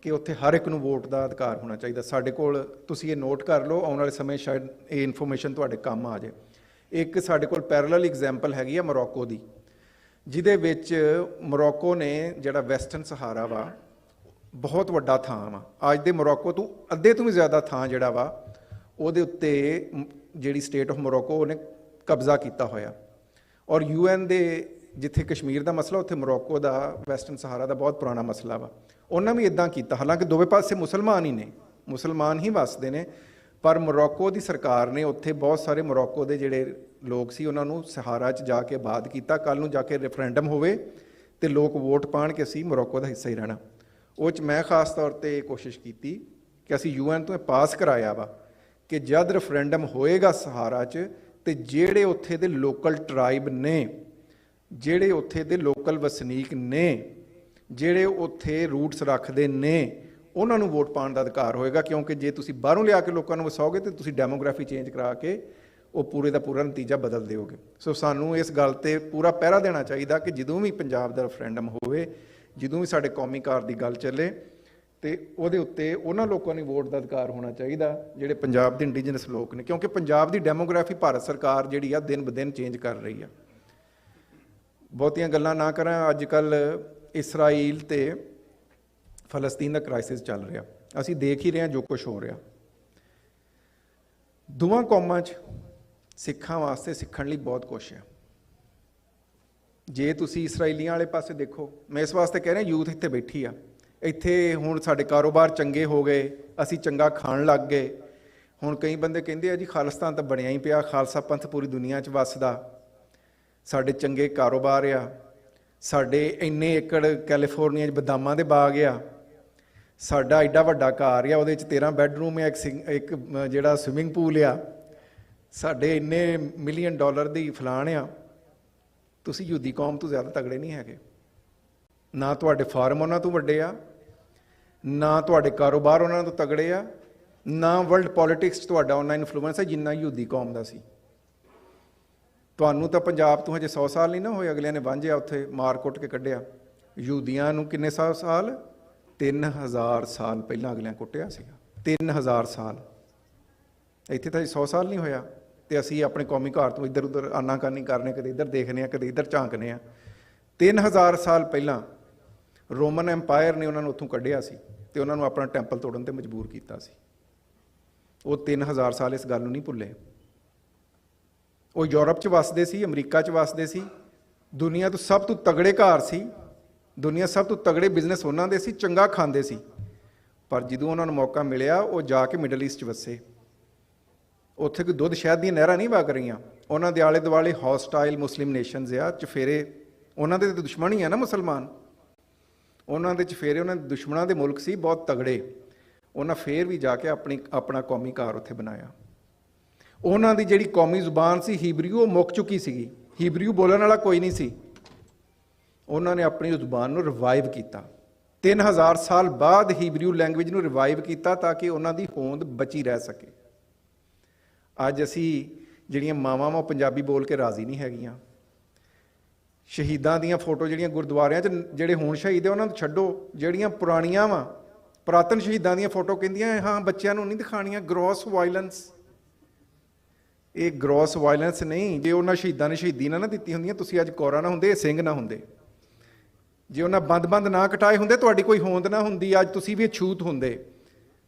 ਕਿ ਉੱਥੇ ਹਰ ਇੱਕ ਨੂੰ ਵੋਟ ਦਾ ਅਧਿਕਾਰ ਹੋਣਾ ਚਾਹੀਦਾ। ਸਾਡੇ ਕੋਲ ਤੁਸੀਂ ਇਹ ਨੋਟ ਕਰ ਲਓ, ਆਉਣ ਵਾਲੇ ਸਮੇਂ ਸ਼ਾਇਦ ਇਹ ਇਨਫੋਰਮੇਸ਼ਨ ਤੁਹਾਡੇ ਕੰਮ ਆ ਜਾਏ। ਇੱਕ ਸਾਡੇ ਕੋਲ ਪੈਰਲਲ ਐਗਜ਼ਾਮਪਲ ਹੈਗੀ ਆ ਮੋਰੋਕੋ ਦੀ, ਜਿਹਦੇ ਵਿੱਚ ਮੋਰੋਕੋ ਨੇ ਜਿਹੜਾ ਵੈਸਟਰਨ ਸਹਾਰਾ ਵਾ ਬਹੁਤ ਵੱਡਾ ਥਾਂ ਵਾ, ਅੱਜ ਦੇ ਮੋਰੋਕੋ ਤੋਂ ਅੱਧੇ ਤੋਂ ਵੀ ਜ਼ਿਆਦਾ ਥਾਂ ਜਿਹੜਾ ਵਾ ਉਹਦੇ ਉੱਤੇ ਜਿਹੜੀ ਸਟੇਟ ਆਫ ਮੋਰੋਕੋ ਉਹਨੇ ਕਬਜ਼ਾ ਕੀਤਾ ਹੋਇਆ। ਔਰ UN ਦੇ ਜਿੱਥੇ ਕਸ਼ਮੀਰ ਦਾ ਮਸਲਾ, ਉੱਥੇ ਮੋਰੋਕੋ ਦਾ ਵੈਸਟਰਨ ਸਹਾਰਾ ਦਾ ਬਹੁਤ ਪੁਰਾਣਾ ਮਸਲਾ ਵਾ। ਉਹਨਾਂ ਵੀ ਇੱਦਾਂ ਕੀਤਾ, ਹਾਲਾਂਕਿ ਦੋਵੇਂ ਪਾਸੇ ਮੁਸਲਮਾਨ ਹੀ ਨੇ, ਮੁਸਲਮਾਨ ਹੀ ਵੱਸਦੇ ਨੇ, ਪਰ ਮੋਰੋਕੋ ਦੀ ਸਰਕਾਰ ਨੇ ਉੱਥੇ ਬਹੁਤ ਸਾਰੇ ਮੋਰੋਕੋ ਦੇ ਜਿਹੜੇ ਲੋਕ ਸੀ ਉਹਨਾਂ ਨੂੰ ਸਹਾਰਾ 'ਚ ਜਾ ਕੇ ਆਬਾਦ ਕੀਤਾ। ਕੱਲ੍ਹ ਨੂੰ ਜਾ ਕੇ ਰੈਫਰੈਂਡਮ ਹੋਵੇ ਅਤੇ ਲੋਕ ਵੋਟ ਪਾਉਣ ਕਿ ਅਸੀਂ ਮੋਰੋਕੋ ਦਾ ਹਿੱਸਾ ਹੀ ਰਹਿਣਾ। ਉਹ 'ਚ ਮੈਂ ਖਾਸ ਤੌਰ 'ਤੇ ਕੋਸ਼ਿਸ਼ ਕੀਤੀ ਕਿ ਅਸੀਂ UN ਤੋਂ ਇਹ ਪਾਸ ਕਰਾਇਆ ਵਾ ਕਿ ਜਦ ਰੈਫਰੈਂਡਮ ਹੋਏਗਾ ਸਹਾਰਾ 'ਚ, ਅਤੇ ਜਿਹੜੇ ਉੱਥੇ ਦੇ ਲੋਕਲ ਟਰਾਈਬ ਨੇ, ਜਿਹੜੇ ਉੱਥੇ ਦੇ ਲੋਕਲ ਵਸਨੀਕ ਨੇ, ਜਿਹੜੇ ਉੱਥੇ ਰੂਟਸ ਰੱਖਦੇ ਨੇ, ਉਹਨਾਂ ਨੂੰ ਵੋਟ ਪਾਉਣ ਦਾ ਅਧਿਕਾਰ ਹੋਏਗਾ। ਕਿਉਂਕਿ ਜੇ ਤੁਸੀਂ ਬਾਹਰੋਂ ਲਿਆ ਕੇ ਲੋਕਾਂ ਨੂੰ ਵਸਾਓਗੇ ਤਾਂ ਤੁਸੀਂ ਡੈਮੋਗ੍ਰਾਫੀ ਚੇਂਜ ਕਰਾ ਕੇ ਉਹ ਪੂਰੇ ਦਾ ਪੂਰਾ ਨਤੀਜਾ ਬਦਲ ਦਿਓਗੇ। ਸੋ ਸਾਨੂੰ ਇਸ ਗੱਲ 'ਤੇ ਪੂਰਾ ਪਹਿਰਾ ਦੇਣਾ ਚਾਹੀਦਾ ਕਿ ਜਦੋਂ ਵੀ ਪੰਜਾਬ ਦਾ ਰੈਫਰੈਂਡਮ ਹੋਵੇ, ਜਦੋਂ ਵੀ ਸਾਡੇ ਕੌਮੀ ਕਾਰ ਦੀ ਗੱਲ ਚੱਲੇ, ਅਤੇ ਉਹਦੇ ਉੱਤੇ ਉਹਨਾਂ ਲੋਕਾਂ ਨੂੰ ਵੋਟ ਦਾ ਅਧਿਕਾਰ ਹੋਣਾ ਚਾਹੀਦਾ ਜਿਹੜੇ ਪੰਜਾਬ ਦੇ ਇੰਡੀਜਨਸ ਲੋਕ ਨੇ। ਕਿਉਂਕਿ ਪੰਜਾਬ ਦੀ ਡੈਮੋਗ੍ਰਾਫੀ ਭਾਰਤ ਸਰਕਾਰ ਜਿਹੜੀ ਆ ਦਿਨ ਬ ਦਿਨ ਚੇਂਜ ਕਰ ਰਹੀ ਆ। ਬਹੁਤੀਆਂ ਗੱਲਾਂ ਨਾ ਕਰਾਂ, ਅੱਜ ਕੱਲ੍ਹ ਇਸਰਾਈਲ ਅਤੇ ਫਲਸਤੀਨ ਦਾ ਕ੍ਰਾਈਸਿਸ ਚੱਲ ਰਿਹਾ, ਅਸੀਂ ਦੇਖ ਹੀ ਰਹੇ ਹਾਂ ਜੋ ਕੁਛ ਹੋ ਰਿਹਾ। ਦੋਵਾਂ ਕੌਮਾਂ 'ਚ ਸਿੱਖਾਂ ਵਾਸਤੇ ਸਿੱਖਣ ਲਈ ਬਹੁਤ ਕੁਛ ਹੈ। ਜੇ ਤੁਸੀਂ ਇਸਰਾਈਲੀਆਂ ਵਾਲੇ ਪਾਸੇ ਦੇਖੋ, ਮੈਂ ਇਸ ਵਾਸਤੇ ਕਹਿ ਰਿਹਾ ਯੂਥ ਇੱਥੇ ਬੈਠੀ ਆ, ਇੱਥੇ ਹੁਣ ਸਾਡੇ ਕਾਰੋਬਾਰ ਚੰਗੇ ਹੋ ਗਏ, ਅਸੀਂ ਚੰਗਾ ਖਾਣ ਲੱਗ ਗਏ। ਹੁਣ ਕਈ ਬੰਦੇ ਕਹਿੰਦੇ ਆ ਜੀ ਖਾਲਿਸਤਾਨ ਤਾਂ ਬਣਿਆ ਹੀ ਪਿਆ, ਖਾਲਸਾ ਪੰਥ ਪੂਰੀ ਦੁਨੀਆ 'ਚ ਵੱਸਦਾ, ਸਾਡੇ ਚੰਗੇ ਕਾਰੋਬਾਰ ਆ, ਸਾਡੇ ਇੰਨੇ ਏਕੜ ਕੈਲੀਫੋਰਨੀਆ 'ਚ ਬਦਾਮਾਂ ਦੇ ਬਾਗ ਆ, ਸਾਡਾ ਐਡਾ ਵੱਡਾ ਘਰ ਆ, ਉਹਦੇ 'ਚ 13 ਬੈਡਰੂਮ ਆ, ਇੱਕ ਜਿਹੜਾ ਸਵਿਮਿੰਗ ਪੂਲ ਆ, ਸਾਡੇ ਇੰਨੇ $1 ਮਿਲੀਅਨ ਦੀ ਫਲਾਣ ਆ। ਤੁਸੀਂ ਯਹੂਦੀ ਕੌਮ ਤੋਂ ਜ਼ਿਆਦਾ ਤਗੜੇ ਨਹੀਂ ਹੈਗੇ, ਨਾ ਤੁਹਾਡੇ ਫਾਰਮ ਉਹਨਾਂ ਤੋਂ ਵੱਡੇ ਆ, ਨਾ ਤੁਹਾਡੇ ਕਾਰੋਬਾਰ ਉਹਨਾਂ ਤੋਂ ਤਗੜੇ ਆ, ਨਾ ਵਰਲਡ ਪੋਲੀਟਿਕਸ 'ਚ ਤੁਹਾਡਾ ਉਹਨਾਂ ਇਨਫਲੂਐਂਸ ਹੈ ਜਿੰਨਾ ਯਹੂਦੀ ਕੌਮ ਦਾ ਸੀ। ਤੁਹਾਨੂੰ ਤਾਂ ਪੰਜਾਬ ਤੋਂ ਹਜੇ 100 ਸਾਲ ਨਹੀਂ ਨਾ ਹੋਏ, ਅਗਲਿਆਂ ਨੇ ਵਾਂਝਿਆ ਉੱਥੇ ਮਾਰ ਕੁੱਟ ਕੇ ਕੱਢਿਆ। ਯਹੂਦੀਆਂ ਨੂੰ ਕਿੰਨੇ ਸਾਲ 3000 ਸਾਲ ਪਹਿਲਾਂ ਅਗਲਿਆਂ ਕੁੱਟਿਆ ਸੀਗਾ, 3000 ਸਾਲ। ਇੱਥੇ ਤਾਂ 100 ਸਾਲ ਨਹੀਂ ਹੋਇਆ, ਅਤੇ ਅਸੀਂ ਆਪਣੇ ਕੌਮੀ ਘਰ ਤੋਂ ਇੱਧਰ ਉੱਧਰ ਆਨਾਕਾਨੀ ਕਰਨੇ, ਕਦੇ ਇੱਧਰ ਦੇਖਦੇ ਹਾਂ, ਕਦੇ ਇੱਧਰ ਝਾਂਕਦੇ ਹਾਂ। 3000 ਸਾਲ ਪਹਿਲਾਂ ਰੋਮਨ ਐम्पायर ਨੇ ਉਹਨਾਂ ਨੂੰ ਉੱਥੋਂ ਕੱਢਿਆ ਸੀ ਅਤੇ ਉਹਨਾਂ ਨੂੰ ਆਪਣਾ ਟੈਂਪਲ ਤੋੜਨ 'ਤੇ ਮਜਬੂਰ ਕੀਤਾ ਸੀ। ਉਹ 3000 ਸਾਲ ਇਸ ਗੱਲ ਨੂੰ ਨਹੀਂ ਭੁੱਲੇ। ਉਹ ਯੂਰਪ 'ਚ ਵੱਸਦੇ ਸੀ, ਅਮਰੀਕਾ 'ਚ ਵੱਸਦੇ ਸੀ, ਦੁਨੀਆ ਤੋਂ ਸਭ ਤੋਂ ਤਗੜੇ ਘਰ ਸੀ, ਦੁਨੀਆ ਸਭ ਤੋਂ ਤਗੜੇ ਬਿਜ਼ਨਸ ਉਹਨਾਂ ਦੇ ਸੀ, ਚੰਗਾ ਖਾਂਦੇ ਸੀ। ਪਰ ਜਦੋਂ ਉਹਨਾਂ ਨੂੰ ਮੌਕਾ ਮਿਲਿਆ ਉਹ ਜਾ ਕੇ ਮਿਡਲ ਈਸਟ 'ਚ ਵੱਸੇ। ਉੱਥੇ ਕੋਈ ਦੁੱਧ ਸ਼ਹਿਦ ਦੀਆਂ ਨਹਿਰਾਂ ਨਹੀਂ ਵਗ ਰਹੀਆਂ, ਉਹਨਾਂ ਦੇ ਆਲੇ ਦੁਆਲੇ ਹੌਸਟਾਈਲ ਮੁਸਲਿਮ ਨੇਸ਼ਨਜ਼ ਆ, ਚਫੇਰੇ ਉਹਨਾਂ ਦੇ ਦੁਸ਼ਮਣ ਹੀ ਆ ਨਾ ਮੁਸਲਮਾਨ, ਉਹਨਾਂ ਦੇ ਚਫੇਰੇ ਉਹਨਾਂ ਦੇ ਦੁਸ਼ਮਣਾਂ ਦੇ ਮੁਲਕ ਸੀ ਬਹੁਤ ਤਗੜੇ। ਉਹਨਾਂ ਫੇਰ ਵੀ ਜਾ ਕੇ ਆਪਣਾ ਕੌਮੀ ਘਰ ਉੱਥੇ ਬਣਾਇਆ। ਉਹਨਾਂ ਦੀ ਜਿਹੜੀ ਕੌਮੀ ਜ਼ੁਬਾਨ ਸੀ ਹੀਬਰੂ, ਉਹ ਮੁੱਕ ਚੁੱਕੀ ਸੀਗੀ, ਹੀਬਰੂ ਬੋਲਣ ਵਾਲਾ ਕੋਈ ਨਹੀਂ ਸੀ। ਉਹਨਾਂ ਨੇ ਆਪਣੀ ਜ਼ੁਬਾਨ ਨੂੰ ਰਿਵਾਈਵ ਕੀਤਾ, 3000 ਸਾਲ ਬਾਅਦ ਹੀਬਰੂ ਲੈਂਗੁਏਜ ਨੂੰ ਰਿਵਾਈਵ ਕੀਤਾ ਤਾਂ ਕਿ ਉਹਨਾਂ ਦੀ ਹੋਂਦ ਬਚੀ ਰਹਿ ਸਕੇ। ਅੱਜ ਅਸੀਂ ਜਿਹੜੀਆਂ ਮਾਵਾਂ ਉਹ ਪੰਜਾਬੀ ਬੋਲ ਕੇ ਰਾਜ਼ੀ ਨਹੀਂ ਹੈਗੀਆਂ। ਸ਼ਹੀਦਾਂ ਦੀਆਂ ਫੋਟੋ ਜਿਹੜੀਆਂ ਗੁਰਦੁਆਰਿਆਂ 'ਚ ਜਿਹੜੇ ਹੁਣ ਸ਼ਹੀਦ ਹੈ ਉਹਨਾਂ ਨੂੰ ਛੱਡੋ, ਜਿਹੜੀਆਂ ਪੁਰਾਣੀਆਂ ਵਾ ਪੁਰਾਤਨ ਸ਼ਹੀਦਾਂ ਦੀਆਂ ਫੋਟੋ ਕਹਿੰਦੀਆਂ ਹਾਂ ਬੱਚਿਆਂ ਨੂੰ ਨਹੀਂ ਦਿਖਾਣੀਆਂ, ਗ੍ਰੋਸ ਵਾਇਲੈਂਸ। ਇਹ ਗ੍ਰੋਸ ਵਾਇਲੈਂਸ ਨਹੀਂ, ਜੇ ਉਹਨਾਂ ਸ਼ਹੀਦਾਂ ਨੇ ਸ਼ਹੀਦੀ ਨਾ ਦਿੱਤੀ ਹੁੰਦੀਆਂ, ਤੁਸੀਂ ਅੱਜ ਕੌਰਾਂ ਨਾ ਹੁੰਦੇ, ਇਹ ਸਿੰਘ ਨਾ ਹੁੰਦੇ। ਜੇ ਉਹਨਾਂ ਬੰਦ ਨਾ ਕਟਾਏ ਹੁੰਦੇ, ਤੁਹਾਡੀ ਕੋਈ ਹੋਂਦ ਨਾ ਹੁੰਦੀ, ਅੱਜ ਤੁਸੀਂ ਵੀ ਅਛੂਤ ਹੁੰਦੇ,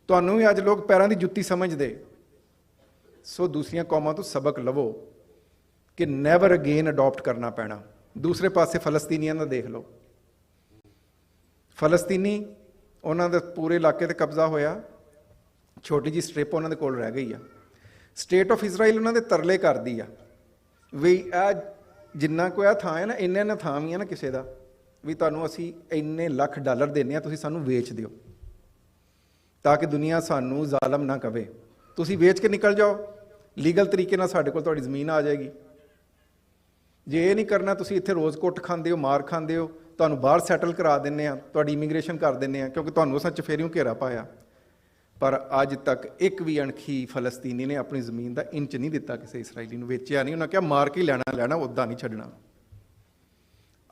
ਤੁਹਾਨੂੰ ਵੀ ਅੱਜ ਲੋਕ ਪੈਰਾਂ ਦੀ ਜੁੱਤੀ ਸਮਝਦੇ। ਸੋ ਦੂਸਰੀਆਂ ਕੌਮਾਂ ਤੋਂ ਸਬਕ ਲਵੋ ਕਿ ਨੈਵਰ ਅਗੇਨ ਅਡੋਪਟ ਕਰਨਾ ਪੈਣਾ। ਦੂਸਰੇ ਪਾਸੇ ਫਲਸਤੀਨੀਆਂ ਦਾ ਦੇਖ ਲਓ, ਫਲਸਤੀਨੀ ਉਹਨਾਂ ਦੇ ਪੂਰੇ ਇਲਾਕੇ 'ਤੇ ਕਬਜ਼ਾ ਹੋਇਆ, ਛੋਟੀ ਜਿਹੀ ਸਟ੍ਰਿਪ ਉਹਨਾਂ ਦੇ ਕੋਲ ਰਹਿ ਗਈ ਆ। ਸਟੇਟ ਆਫ ਇਜ਼ਰਾਈਲ ਉਹਨਾਂ ਦੇ ਤਰਲੇ ਕਰਦੀ ਆ ਵੀ ਇਹ ਜਿੰਨਾ ਕੋਈ ਆ ਥਾਂ ਹੈ ਨਾ, ਇੰਨਾ ਥਾਂ ਵੀ ਆ ਨਾ ਕਿਸੇ ਦਾ, ਵੀ ਤੁਹਾਨੂੰ ਅਸੀਂ ਇੰਨੇ ਲੱਖ ਡਾਲਰ ਦਿੰਦੇ ਹਾਂ, ਤੁਸੀਂ ਸਾਨੂੰ ਵੇਚ ਦਿਓ ਤਾਂ ਕਿ ਦੁਨੀਆ ਸਾਨੂੰ ਜ਼ਾਲਮ ਨਾ ਕਵੇ। ਤੁਸੀਂ ਵੇਚ ਕੇ ਨਿਕਲ ਜਾਓ, ਲੀਗਲ ਤਰੀਕੇ ਨਾਲ ਸਾਡੇ ਕੋਲ ਤੁਹਾਡੀ ਜ਼ਮੀਨ ਆ ਜਾਏਗੀ। ਜੇ ਇਹ ਨਹੀਂ ਕਰਨਾ, ਤੁਸੀਂ ਇੱਥੇ ਰੋਜ਼ ਕੁੱਟ ਖਾਂਦੇ ਹੋ, ਮਾਰ ਖਾਂਦੇ ਹੋ, ਤੁਹਾਨੂੰ ਬਾਹਰ ਸੈਟਲ ਕਰਾ ਦਿੰਦੇ ਆ, ਤੁਹਾਡੀ ਇਮੀਗ੍ਰੇਸ਼ਨ ਕਰ ਦਿੰਦੇ ਆ, ਕਿਉਂਕਿ ਤੁਹਾਨੂੰ ਅਸਾਂ ਚਫੇਰਿਓਂ ਘੇਰਾ ਪਾਇਆ। पर अज तक एक भी अणखी फलस्तीनी ने अपनी जमीन का इंच नहीं दिता किसी इसराइली नूं, वेचिया नहीं, उन्हें क्या मार के लैना लैना, उदा नहीं छड्डना।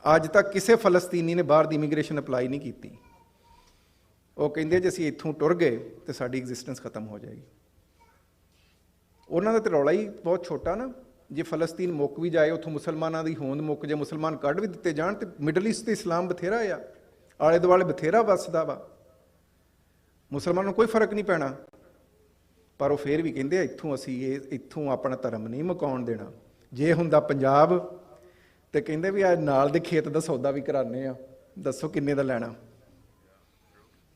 अज तक किसी फलस्तीनी ने बाहर दी इमीग्रेशन अपलाई नहीं की। वो कहते जे असीं इत्थों टुर गए तो साडी एग्जिस्टेंस खत्म हो जाएगी। उन्होंने तो रौला ही बहुत छोटा ना, जे फलस्तीन मुक भी जाए, उतों मुसलमानों की होंद मुक जाए, मुसलमान कढ़ भी दिते जान, तो मिडल ईस्ट तो इस्लाम बथेरा आ, आले दुआले बथेरा वसदा वा, मुसलमानों कोई फर्क नहीं पैना। पर वो फिर भी कहते इत्थों असीं इत्थों अपना धर्म नहीं मुकाउण देना। जे हुंदा पंजाब तो कहते भी आज नाल दे खेत का सौदा भी कराने आ, दसो किन्ने दा लैना,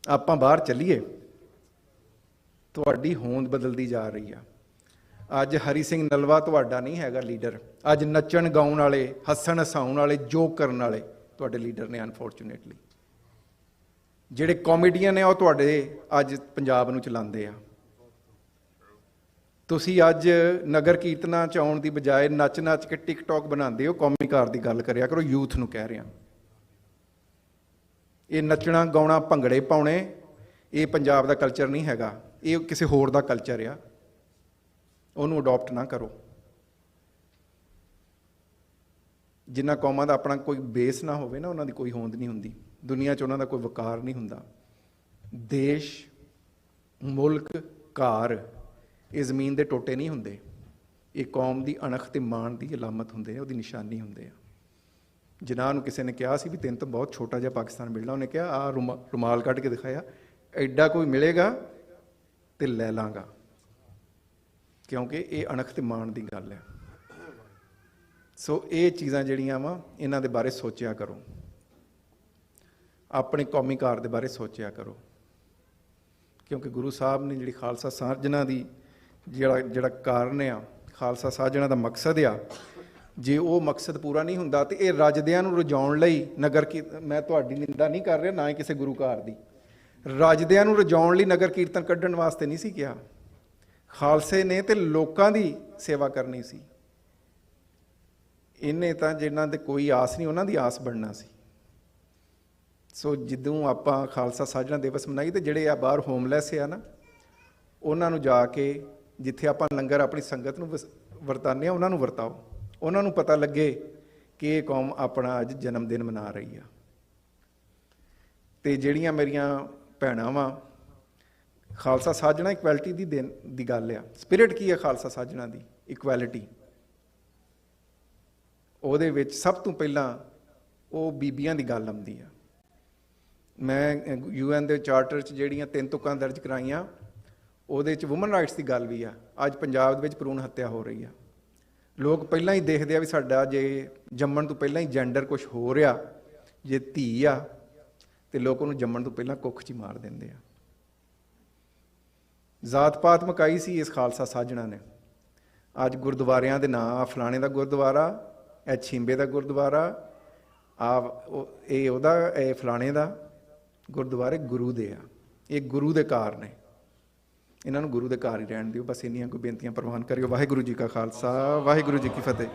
आपां बाहर चलीए। तुहाडी होंद बदलती जा रही है। अज हरी सिंह नलवा तुहाडा नहीं हैगा लीडर, अज नचण गाउण वाले, हसन हसाउण वाले, जोक करन वाले तुहाडे लीडर ने। अनफॉर्चुनेटली जिहड़े कॉमेडियन है वो तुहाडे अज पंजाब नूं चलांदे आ। तुसीं अज नगर कीर्तना च आउण दी बजाय नच नच के टिकटॉक बनाते हो। कौमी कार की गल करिया करो, यूथ नूं कह रहा। ये नचना गाउणा भंगड़े पाउणे ये पंजाब का कल्चर नहीं हैगा, ये किसी होर दा कल्चर आ, उन्होंने अडॉप्ट ना करो। जिन्ना कौमां दा अपना कोई बेस ना होवे ना, उन्हां दी कोई होंद नहीं हुंदी, दुनिया च उन्हां दा कोई वकार नहीं हुंदा। देश मुल्क घर ये जमीन के टोटे नहीं हुंदे, ये कौम की अणख ते मान की अलामत हुंदे, उहदी निशानी हुंदे। जिन्हां नूं किसी ने कहा सी भी तेन तो बहुत छोटा जिहा पाकिस्तान मिलना, उन्हें कहा आ रुमाल कढ़ के दिखाया, एडा कोई मिलेगा तो लै लांगा, क्योंकि ये अणख ते मान की गल है। सो ये चीज़ां जिहड़ियां वा इन्हां दे बारे सोचिया करो, अपने कौमी कार दे बारे सोचिया करो, क्योंकि गुरु साहब ने जिहड़ी खालसा साजना की जिहड़ा कारण आ, खालसा साजना का मकसद आ, जे वो मकसद पूरा नहीं हुंदा तो ये रजदियां नूं रजाउण लई नगर की, मैं तुहाडी निंदा नहीं कर रहा ना ही किसी गुरु कार दी, रजदियां नूं रजाउण लई नगर कीर्तन कढ़ण वास्ते नहीं सी कहा। खालसे ने तो लोगों की सेवा करनी सी, इन्हें तो जिन्हां दे कोई आस नहीं उन्हां दी आस बनना सी। सो जिदों आपां खालसा साजना दिवस मनाई तो जिहड़े आ बाहर होमलैस आ ना, उन्हां नूं जाके जिथे आपां लंगर अपनी संगत नूं वरताने उन्हां नूं वरताओ, उन्हां नूं पता लगे कि ये कौम अपना अज जन्मदिन मना रही है। तो जिहड़ियां मेरियां भैणां वां, खालसा साजना इक्वैलिटी दी गल आ। स्पिरिट की है खालसा साजना दी? इक्वैलिटी। ਉਹਦੇ ਵਿੱਚ सब तो पहला वो बीबियां दी गल आउंदी आ। मैं UN ਦੇ ਚਾਰਟਰ 'ਚ ਜਿਹੜੀਆਂ 3 ਤੁਕਾਂ ਦਰਜ ਕਰਾਈਆਂ, ਉਹਦੇ 'ਚ ਵੂਮਨ ਰਾਈਟਸ ਦੀ ਗੱਲ ਵੀ ਆ। ਅੱਜ ਪੰਜਾਬ ਦੇ ਵਿੱਚ ਭਰੂਣ ਹੱਤਿਆ ਹੋ ਰਹੀ ਆ। ਲੋਕ ਪਹਿਲਾਂ ਹੀ ਦੇਖਦੇ ਆ ਵੀ ਸਾਡਾ ਜੇ ਜੰਮਣ ਤੋਂ ਪਹਿਲਾਂ ਹੀ ਜੈਂਡਰ ਕੁਝ ਹੋ ਰਿਹਾ, ਜੇ ਧੀ ਆ ਤੇ ਲੋਕ ਉਹਨੂੰ ਜੰਮਣ ਤੋਂ ਪਹਿਲਾਂ ਕੁੱਖ 'ਚ ਹੀ ਮਾਰ ਦਿੰਦੇ ਆ। जात पात मकाई सी इस खालसा साजना ने। अज गुरुद्वारियां दे नाम, फलाने का गुरुद्वारा, ए छिंबे का गुरुद्वारा, ए फलाने का गुरुद्वारे गुरु दे आ, ये गुरु दे कार ने, इन्हों गुरु दे कार ही रहन दिओ। बस इन्नियां कोई बेनतियां प्रवान करियो। वाहिगुरू जी का खालसा, वाहिगुरू जी की फतेह।